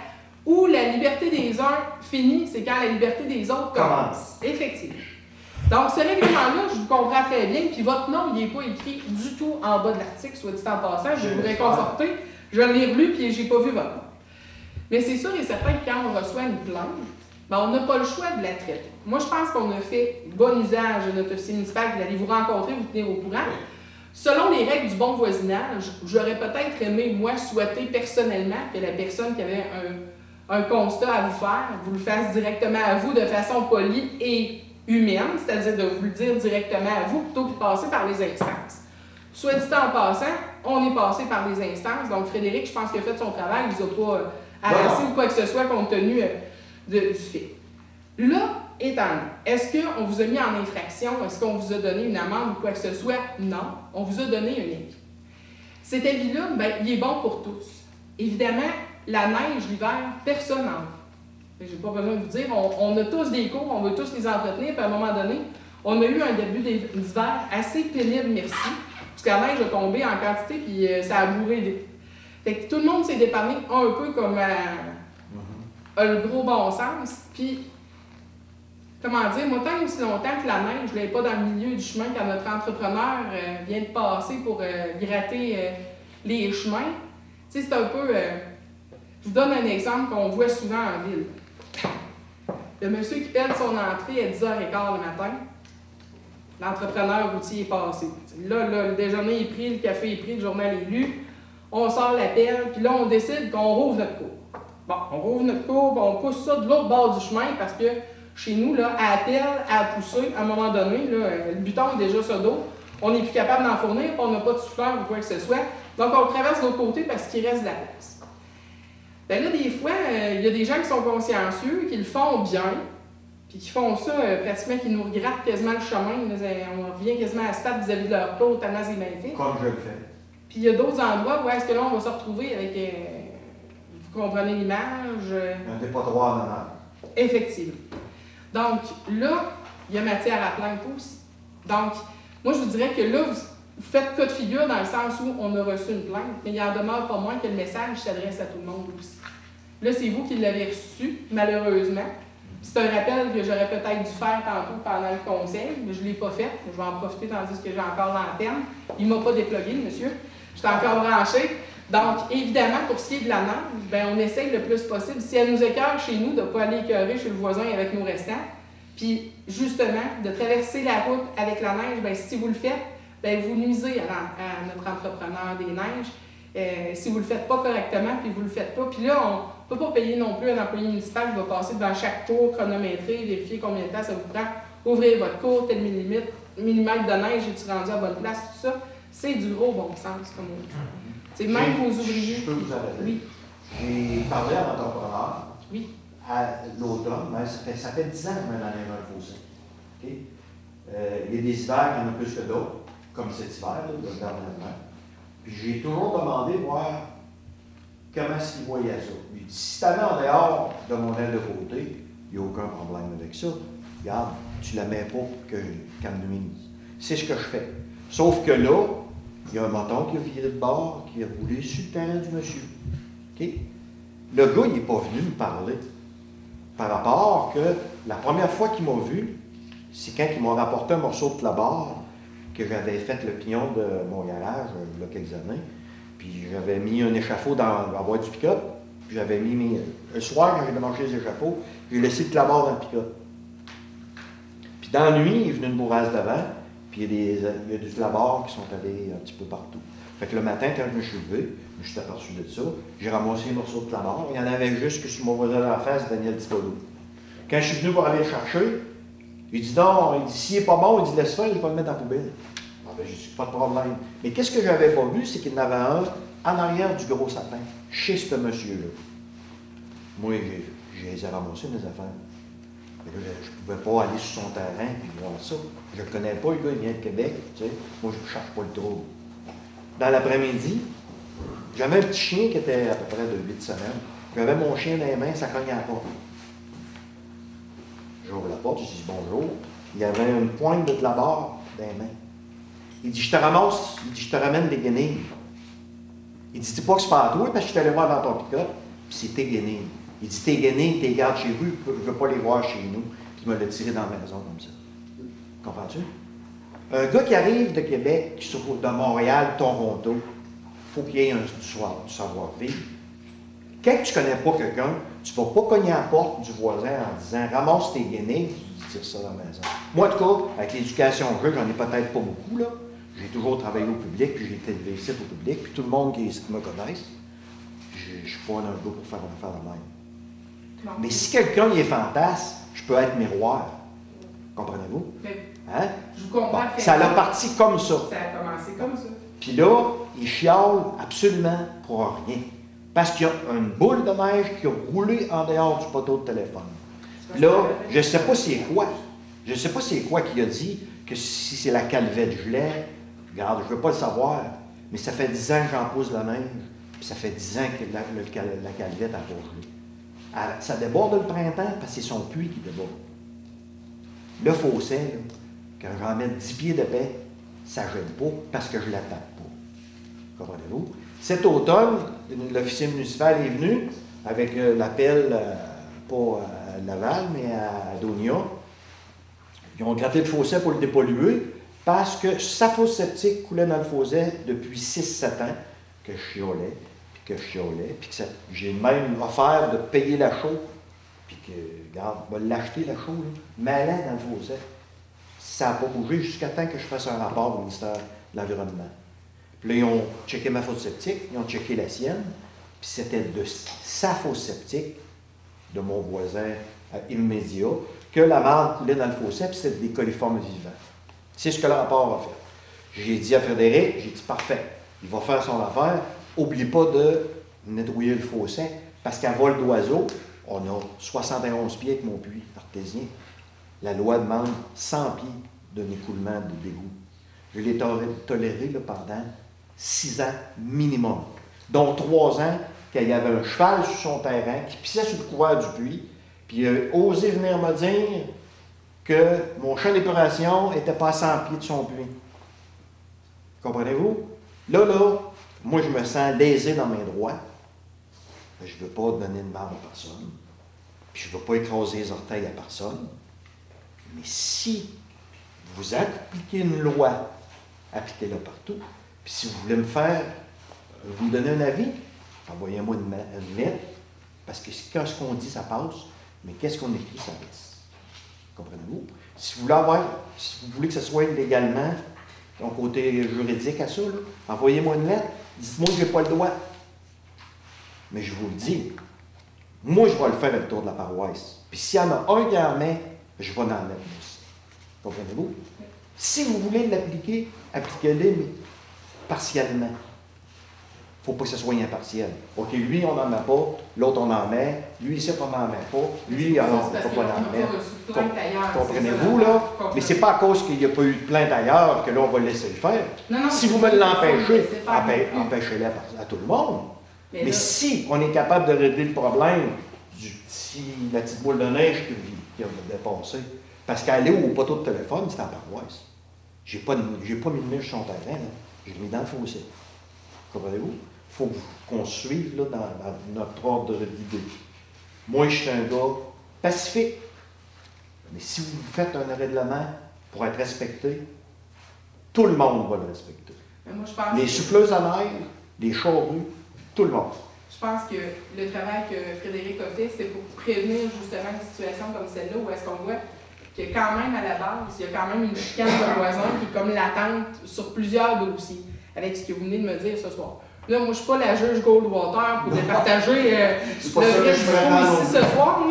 où la liberté des uns finit, c'est quand la liberté des autres commence. Effectivement. Donc, ce règlement-là, je vous comprends très bien, puis votre nom, il n'est pas écrit du tout en bas de l'article, soit dit en passant, je vais vous réconforter. Je l'ai relu, puis je n'ai pas vu votre nom. Mais c'est sûr et certain que quand on reçoit une plainte, on n'a pas le choix de la traiter. Moi, je pense qu'on a fait bon usage de notre officier municipal, vous allez vous rencontrer, vous tenir au courant. Selon les règles du bon voisinage, j'aurais peut-être aimé, moi, souhaiter personnellement que la personne qui avait un constat à vous faire, vous le fasse directement à vous de façon polie et humaine, c'est-à-dire de vous le dire directement à vous plutôt que de passer par les instances. Soit dit en passant, on est passé par les instances, donc Frédéric, je pense qu'il a fait son travail, il ne vous a pas harassé ou quoi que ce soit compte tenu du fait. Là, étant, est-ce qu'on vous a mis en infraction? Est-ce qu'on vous a donné une amende ou quoi que ce soit? Non. On vous a donné un avis. Cet avis-là, il est bon pour tous. Évidemment, la neige, l'hiver, personne n'en veut. Je n'ai pas besoin de vous dire, on a tous des cours, on veut tous les entretenir, puis à un moment donné, on a eu un début d'hiver assez pénible, merci, parce que la neige a tombé en quantité, puis ça a bourré vite. Fait que tout le monde s'est dépanné un peu comme le gros bon sens, puis comment dire, moi, tant aussi longtemps que la neige n'est pas dans le milieu du chemin quand notre entrepreneur vient de passer pour gratter les chemins, tu sais, c'est un peu... je vous donne un exemple qu'on voit souvent en ville. Le monsieur qui pèle son entrée à 10h15 le matin, l'entrepreneur routier est passé. Là, le déjeuner est pris, le café est pris, le journal est lu, on sort la pelle, puis là, on décide qu'on rouvre notre cour. Bon, on rouvre notre cour, on pousse ça de l'autre bord du chemin parce que chez nous, là, à la pelle, à pousser, à un moment donné, là, le buton est déjà sur dos, on n'est plus capable d'en fournir, on n'a pas de souffleur ou quoi que ce soit, donc on le traverse de l'autre côté parce qu'il reste de la place. Bien là, des fois, il y a des gens qui sont consciencieux, qui le font bien, puis qui font ça pratiquement, qui nous regrattent quasiment le chemin. On revient quasiment à la stade vis-à-vis de leur cour, tellement c'est bien fait. Comme je le fais. Puis il y a d'autres endroits où est-ce que là, on va se retrouver avec, vous comprenez l'image? Un dépotoir dans l'air. Effectivement. Donc là, il y a matière à plainte aussi. Donc, moi, je vous dirais que là, vous faites cas de figure dans le sens où on a reçu une plainte, mais il en demeure pas moins que le message s'adresse à tout le monde aussi. Là, c'est vous qui l'avez reçu, malheureusement. C'est un rappel que j'aurais peut-être dû faire tantôt pendant le conseil, mais je ne l'ai pas fait. Je vais en profiter tandis que j'ai encore l'antenne. Il ne m'a pas déplugué, le monsieur. Je suis encore branché. Donc, évidemment, pour ce qui est de la neige, on essaye le plus possible. Si elle nous écœure chez nous, de ne pas aller écœurer chez le voisin avec nos restants. Puis, justement, de traverser la route avec la neige, si vous le faites, vous nuisez à notre entrepreneur des neiges. Si vous ne le faites pas correctement, puis vous ne le faites pas. Puis là, on ne peut pas payer non plus un employé municipal qui va passer devant chaque cour, chronométrer, vérifier combien de temps ça vous prend, ouvrir votre cour, tel millimètre de neige, es-tu rendu à bonne place, tout ça. C'est du gros bon sens, comme on dit. C'est même vos ouvriers. Je peux vous arrêter? Oui. J'ai parlé à mon entrepreneur. Oui. À l'automne, ça fait 10 ans que je mets dans les mains le fossé. Okay? Il y a des hivers qui en ont plus que d'autres, comme cet hiver, là, dernièrement. Puis j'ai toujours demandé voir comment est-ce qu'il voyait ça. Il dit, si tu la mets en dehors de mon aile de côté, il n'y a aucun problème avec ça. Regarde, tu la mets pas qu'elle me nuise. C'est ce que je fais. Sauf que là, il y a un moton qui a viré de bord, qui a roulé sur le terrain du monsieur. Okay? Le gars, il n'est pas venu me parler. Par rapport que la première fois qu'il m'a vu, c'est quand il m'a rapporté un morceau de clabard que j'avais fait le pignon de mon garage il y a quelques années. Puis j'avais mis un échafaud dans la boîte du pick-up. Puis j'avais mis le soir, quand j'ai démarché les échafauds, j'ai laissé le clabard dans le pick-up. Puis dans la nuit, il est venu une bourrasse devant, puis il y a du clabard qui sont allés un petit peu partout. Fait que le matin, quand je me suis levé, je me suis aperçu de ça, j'ai ramassé un morceau de clabard. Il y en avait juste que sur mon voisin d'en face, Daniel Tipolo. Quand je suis venu pour aller le chercher, il dit non, il dit s'il n'est pas bon, il dit laisse faire, il va le mettre dans la poubelle. Ah ben, j'ai dit pas de problème. Mais qu'est-ce que j'avais pas vu, c'est qu'il y en avait un en arrière du gros sapin, chez ce monsieur-là. Moi, j'ai ramassé mes affaires. Mais là, je ne pouvais pas aller sur son terrain et voir ça. Je ne connais pas, le gars, il vient de Québec, tu sais. Moi, je ne cherche pas le trouble. Dans l'après-midi, j'avais un petit chien qui était à peu près de 8 semaines. J'avais mon chien dans les mains, ça cognait à la porte. J'ouvre la porte, je dis bonjour. Il y avait une pointe de clabard dans les mains. Il dit, je te ramasse, il dit, je te ramène des guenilles. Il dit, dis pas que c'est pas à toi, parce que je suis allé voir dans ton pick-up, puis c'est tes guenilles. Il dit, tes guenilles, tes gardes chez vous, je ne veux pas les voir chez nous. Puis il me l'a tiré dans la maison comme ça. Comprends-tu? Un gars qui arrive de Québec, de Montréal, Toronto, il faut qu'il y ait du savoir-vivre. Quand tu ne connais pas quelqu'un, tu ne vas pas cogner à la porte du voisin en disant, ramasse tes guenilles, tu tires ça dans la maison. Moi, en tout cas, avec l'éducation que j'en ai peut-être pas beaucoup, là. J'ai toujours travaillé au public, puis j'ai été élevé ici au public, puis tout le monde qui est ici me connaisse. Je ne suis pas un gars pour faire une affaire de même. Non. Mais si quelqu'un est fantasme, je peux être miroir. Comprenez-vous? Hein? Je vous comprends. Bon, ça a parti comme ça. Ça a commencé comme ça. Puis là, il chiale absolument pour rien. Parce qu'il y a une boule de neige qui a roulé en dehors du poteau de téléphone. Là, je ne sais pas c'est quoi. Je ne sais pas c'est quoi qui a dit que si c'est la calvette gelée. Regarde, je ne veux pas le savoir, mais ça fait 10 ans que j'en pose la neige, puis ça fait 10 ans que la calvette a pas gelé. Ça déborde le printemps parce que c'est son puits qui déborde. Le fossé, là, quand j'en mets 10 pieds de paix, ça ne gêne pas parce que je ne l'attaque pas. Comprenez-vous? Cet automne, l'officier municipal est venu avec l'appel, pas à Laval, mais à Donia. Ils ont gratté le fossé pour le dépolluer parce que sa fosse septique coulait dans le fossé depuis 6-7 ans que je chiolais, puis que j'ai même offert de payer la chaux, puis que, regarde, on va l'acheter la chaux, malin dans le fossé. Ça n'a pas bougé jusqu'à temps que je fasse un rapport au ministère de l'Environnement. Puis là, ils ont checké ma fosse septique, ils ont checké la sienne, puis c'était de sa fosse septique, de mon voisin immédiat, que la marde coulait dans le fossé, puis c'était des coliformes vivants. C'est ce que le rapport a fait. J'ai dit à Frédéric, j'ai dit parfait, il va faire son affaire, oublie pas de nettoyer le fossé, parce qu'à vol d'oiseau, on a 71 pieds avec mon puits artésien. La loi demande 100 pieds d'un écoulement de d'égout. Je l'ai toléré là, pendant 6 ans minimum, dont 3 ans qu'il y avait un cheval sur son terrain qui pissait sur le couvert du puits, puis il a osé venir me dire que mon champ d'épuration n'était pas à 100 pieds de son puits. Comprenez-vous? Là, moi, je me sens lésé dans mes droits. Je ne veux pas donner de marde à personne. Puis je ne veux pas écraser les orteils à personne. Mais si vous appliquez une loi, appliquez-la partout. Puis si vous voulez vous donner un avis, envoyez-moi une lettre. Parce que quand ce qu'on dit, ça passe. Mais qu'est-ce qu'on écrit, ça reste. Comprenez-vous? Si vous voulez que ce soit légalement, ton côté juridique à ça, envoyez-moi une lettre. Dites-moi que je n'ai pas le droit. Mais je vous le dis, moi, je vais le faire avec le tour de la paroisse. Puis s'il y en a un qui en met, je vais en mettre aussi. Comprenez-vous? Si vous voulez l'appliquer, appliquez-le, mais partiellement. Il ne faut pas que ce soit impartiel. OK, lui, on n'en met pas, l'autre, on en met, lui, ici, on n'en met pas, lui, alors, on ne peut pas en mettre. Comprenez-vous, là? Mais ce n'est pas à cause qu'il n'y a pas eu de plainte ailleurs que là, on va le laisser le faire. Non, si vous me l'empêchez, empêchez-le à tout le monde. Mais si on est capable de régler le problème la petite boule de neige qui a dépassé, parce qu'aller au poteau de téléphone, c'est en paroisse. J'ai pas mis de neige sur son terrain, je l'ai mis dans le fossé. Comprenez-vous? faut qu'on suive là, dans notre ordre d'idée. Moi, je suis un gars pacifique. Mais si vous faites un règlement pour être respecté, tout le monde va le respecter. Moi, je pense les souffleuses à neige, les charrues, tout le monde. Je pense que le travail que Frédéric a fait, c'était pour prévenir justement une situation comme celle-là, où est-ce qu'on voit que quand même à la base, il y a quand même une chicane de voisins qui est comme latente sur plusieurs dossiers, avec ce que vous venez de me dire ce soir. Là, moi, je ne suis pas la juge Goldwater pour départager le risque ici ce soir.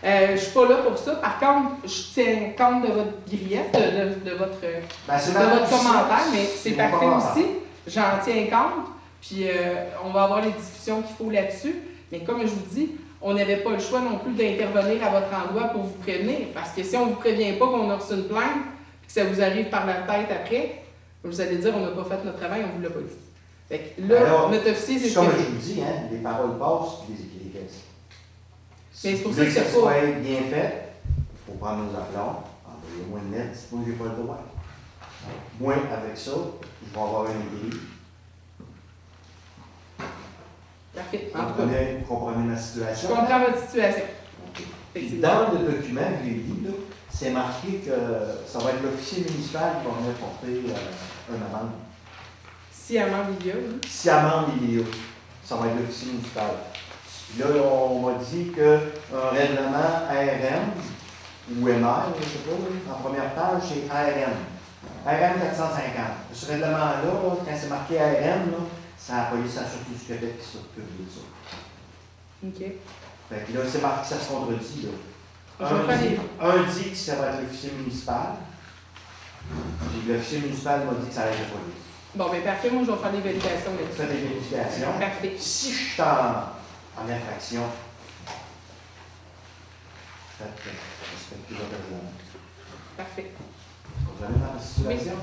Je ne suis pas là pour ça. Par contre, je tiens compte de votre grief, de votre commentaire, mais c'est parfait aussi. J'en tiens compte. Puis on va avoir les discussions qu'il faut là-dessus. Mais comme je vous dis, on n'avait pas le choix non plus d'intervenir à votre endroit pour vous prévenir. Parce que si on ne vous prévient pas qu'on a reçu une plainte, et que ça vous arrive par la tête après, vous allez dire on n'a pas fait notre travail, on ne vous l'a pas dit. Fait que là, alors, notre officier, c'est comme je vous dis, hein, les paroles passent, puis les écrits restent. Mais c'est pour ça que ça c'est soit bien fait, il faut prendre nos aplomb, envoyez-moi une lettre, sinon je n'ai pas le droit. Moi, avec ça, je vais avoir une grille. Parfait. Vous comprenez ma situation? Je comprends votre situation. Okay. Dans le document que j'ai lu, c'est marqué que ça va être l'officier municipal qui va venir porter une amende. Si amende il y a, oui. Si amende il y a, ça va être l'officier municipal. Là, on m'a dit qu'un règlement ARM ou MR, je ne sais pas, en première page, c'est ARM. ARM 450. Ce règlement-là, quand c'est marqué ARM, là, c'est la police à la Sûreté du Québec qui s'occupe de ça. OK. Fait que là, c'est marqué que ça se contredit. Un dit que ça va être l'officier municipal. Puis l'officier municipal m'a dit que ça allait être la police. Bon, bien parfait, moi je vais faire des vérifications là-dessus. Faites des vérifications. Parfait. Si je suis en infraction, faites respecter votre règlement. Parfait. Vous comprenez dans la situation?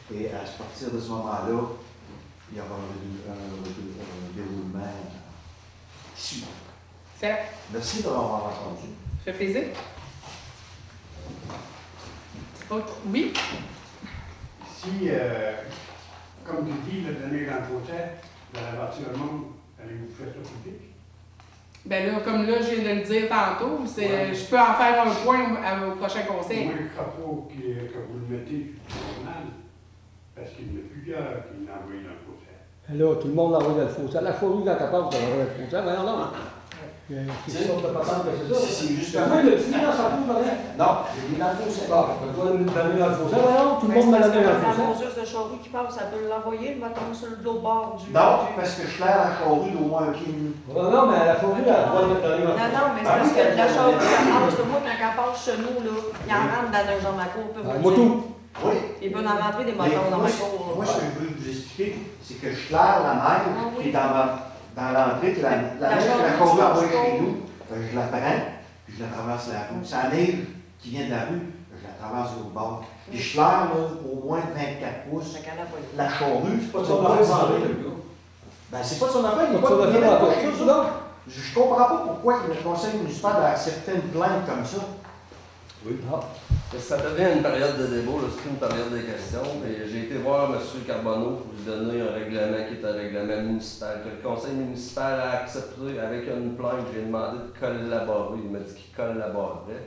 Oui. Et à partir de ce moment-là, il y aura un déroulement qui suit. Merci de m'avoir entendu. Ça fait plaisir. Oui? Si, comme tu dis, le donner dans le fossé, vous allez bâtir le monde, allez-vous faire ça public? Ben là, comme là, je viens de le dire tantôt, je peux en faire un point au prochain conseil. Moi, je ne crois pas que vous le mettez sur le journal, parce qu'il y en a plusieurs qui l'ont envoyé dans le fossé. Là, tout le monde l'envoie dans le fossé. La forêt, quand elle passe, elle envoie dans le fossé. Mais non. C'est sorte de patente, c'est ça. C'est juste. Après, le petit dans sa peau, non, j'ai mis dans le fossé. Bon, tu dois le donner dans le fossé. Non, tout le monde m'a donné dans le fossé. La moseuse de charrue qui passe, ça peut l'envoyer, le bâton sur le bord du. Non, parce que je claire la charrue d'au moins 1 pied. Non, mais la forêt, elle doit le mettre dans le fossé. Non, mais c'est parce que la charrue, parce que moi, quand elle passe chez nous, là, il en rentre dans un genre de ma cour. Moto. Oui. Il peut en rentrer des motons dans ma cour. Moi, ce que je veux vous expliquer, c'est que je claire la neige qui est dans l'entrée, la neige que la charrue envoie chez nous. Je la prends, puis je la traverse la rue. C'est la neige qui vient de la rue, je la traverse de l'autre bord. Puis je claire au moins 24 pouces. La charrue, c'est pas de son affaire. Ben, c'est pas de son affaire, il n'y a pas de problème. Je comprends pas pourquoi le conseil municipal a accepté une plainte comme ça. Oui. Ça devient une période de débat, c'est une période de questions. J'ai été voir M. Carbonneau pour lui donner un règlement qui est un règlement municipal, que le conseil municipal a accepté avec une plainte. J'ai demandé de collaborer. Il m'a dit qu'il collaborerait.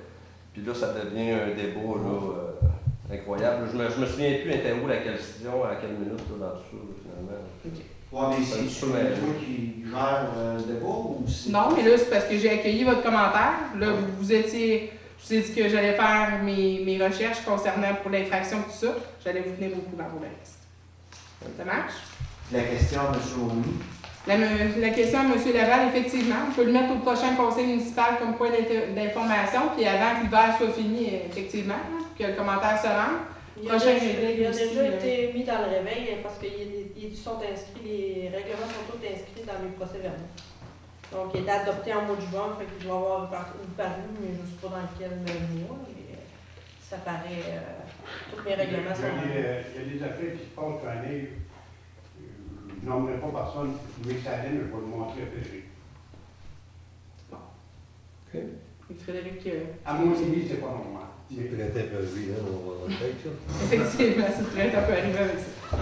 Puis là, ça devient un débat là, incroyable. Je me souviens plus, était où la question, à quelle minute là, dans tout ça, finalement. Okay. Ouais, mais c'est toi qui gère le débat ou c'est. Non, mais là, c'est parce que j'ai accueilli votre commentaire. Là, vous étiez. Je vous ai dit que j'allais faire mes recherches concernant pour l'infraction, tout ça. J'allais vous tenir au courant pour le reste. Ça marche? La question à M. Romy. La question à M. Laval, effectivement, on peut le mettre au prochain conseil municipal comme point d'information, puis avant que l'hiver soit fini, effectivement, que le commentaire se rende. Il a déjà été mis dans le réveil parce qu'ils sont inscrits, les règlements sont tous inscrits dans les procès-verbaux. Donc, il est adopté en mois de juin, fait qu'il doit avoir paru, mais je ne sais pas dans quel mois. Mais ça paraît. Tous les règlements sont. Il y a des affaires qui se passent par année. Je n'emmenerai pas personne, mais ça donne, je vais le montrer à Frédéric. Bon. OK. Et Frédéric. À mon avis, c'est pas normal. C'est peut-être un peu lui, hein, on va le faire, ça. Effectivement, c'est peut-être un peu arrivé avec ça.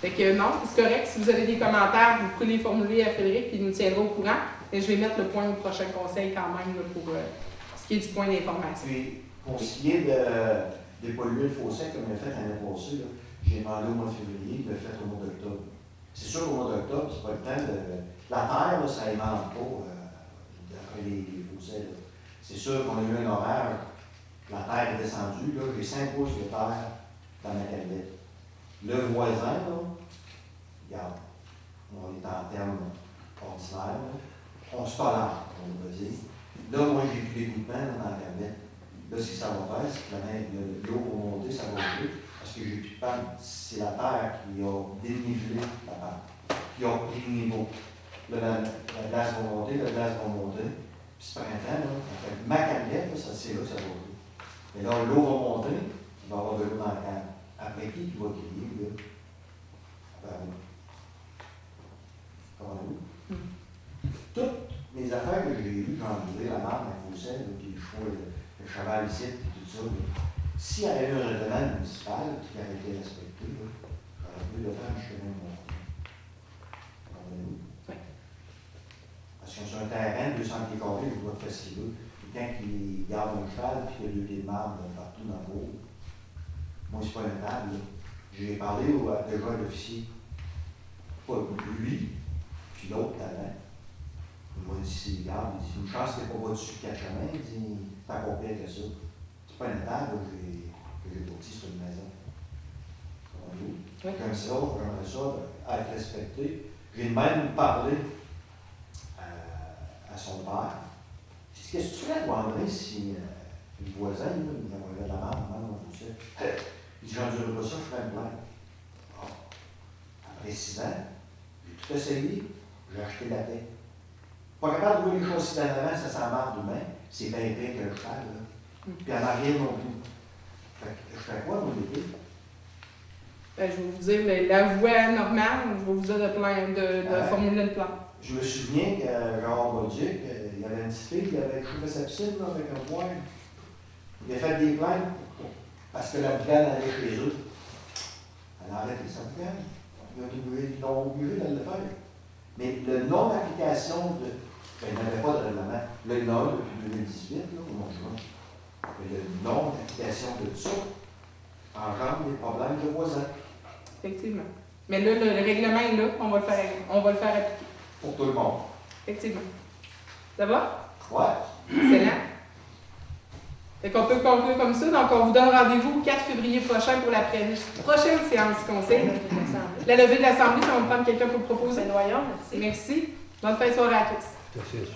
Fait que non, c'est correct. Si vous avez des commentaires, vous pouvez les formuler à Frédéric, puis il nous tiendra au courant. Mais je vais mettre le point au prochain conseil quand même là, pour ce qui est du point d'information. Puis, pour ce qui est dépolluer le fossé, comme il a fait l'année passée, j'ai demandé au mois de février, il l'a fait au mois d'octobre. C'est sûr qu'au mois d'octobre, c'est pas le temps de. La terre, là, ça émane pas d'après les fossés. C'est sûr qu'on a eu un horaire, la terre est descendue, là, j'ai 5 pouces de terre dans ma cavette. Le voisin, là, regarde, on est en termes ordinaires, là, on se tolère, on va dire. Là, moi, j'ai plus les coups de pain dans la cavette. Là, ce que ça va faire, c'est que l'eau va monter, ça va jouer, parce que j'ai plus de panne. C'est la terre qui a dénivelé la panne, qui a pris le niveau. Là, la glace va monter, la glace va monter. Puis ce printemps, là, ma cavette, c'est là que ça va jouer. Mais là, l'eau va monter, il va y avoir de l'eau dans la canne. Après qui va crier, là? Après nous. Comprenez-vous? Toutes les affaires que j'ai vues, quand je disais la marque, la fossette, puis le choix, le cheval ici, puis tout ça, là, s'il y avait eu un règlement municipal qui avait été respecté, j'aurais pu le faire chez moi. Comprenez-vous? Oui. Parce que sur un terrain, 200 pieds carrés, je vois faire ce qu'il veut. Puis quand il garde un cheval, puis qu'il y a 2 pieds de marbre partout dans le cours, moi, c'est pas une table. J'ai parlé déjà à l'officier. Pas lui, puis l'autre talent. Il m'a dit, c'est garde, il dit, une chance que t'es pas dessus 4 chemins, il dit, t'as pas pire que ça. C'est pas une table que j'ai bâtie sur une maison. Oui. Comme ça, j'aimerais ça être respecté. J'ai même parlé à son père. J'ai dit, qu'est-ce que tu ferais, toi, André, si le voisin, il envoyait de la merde, même, on sait. Il dit, j'endurerai pas ça, je ferais une blague. Bon. Après 6 ans, j'ai tout essayé, j'ai acheté la paix. Pas capable de voir les choses si d'en avant, ça s'en marre demain, c'est bien épais que le cheval, là. Puis en arrière non plus. Fait que je fais quoi, moi, l'été? Ben, je vais vous dire, la voie normale, je vais vous dire de formuler le plan. Je me souviens que Jean Bolduc, il y avait une petite fille qui avait chauffé sa piscine là, avec un poêle. Il a fait des plaintes parce que la boucane allait chez eux. Elle a arrêté sa boucane. Ils l'ont obligé de le faire. Mais le non-application de. Ben, il n'y avait pas de règlement. Là, il y en a un depuis 2018, là, au mois de juin. Mais le non-application de tout ça engendre des problèmes de voisins. Effectivement. Mais là, le règlement est là, on va le faire appliquer. Pour tout le monde. Effectivement. Ça va? Ouais. Excellent. Fait qu'on peut conclure comme ça. Donc, on vous donne rendez-vous le 4 février prochain pour la prochaine séance du conseil. La levée de l'Assemblée, ça va me prendre quelqu'un pour proposer. Noyon, merci. Merci. Bonne fin de soirée à tous. C'est assez,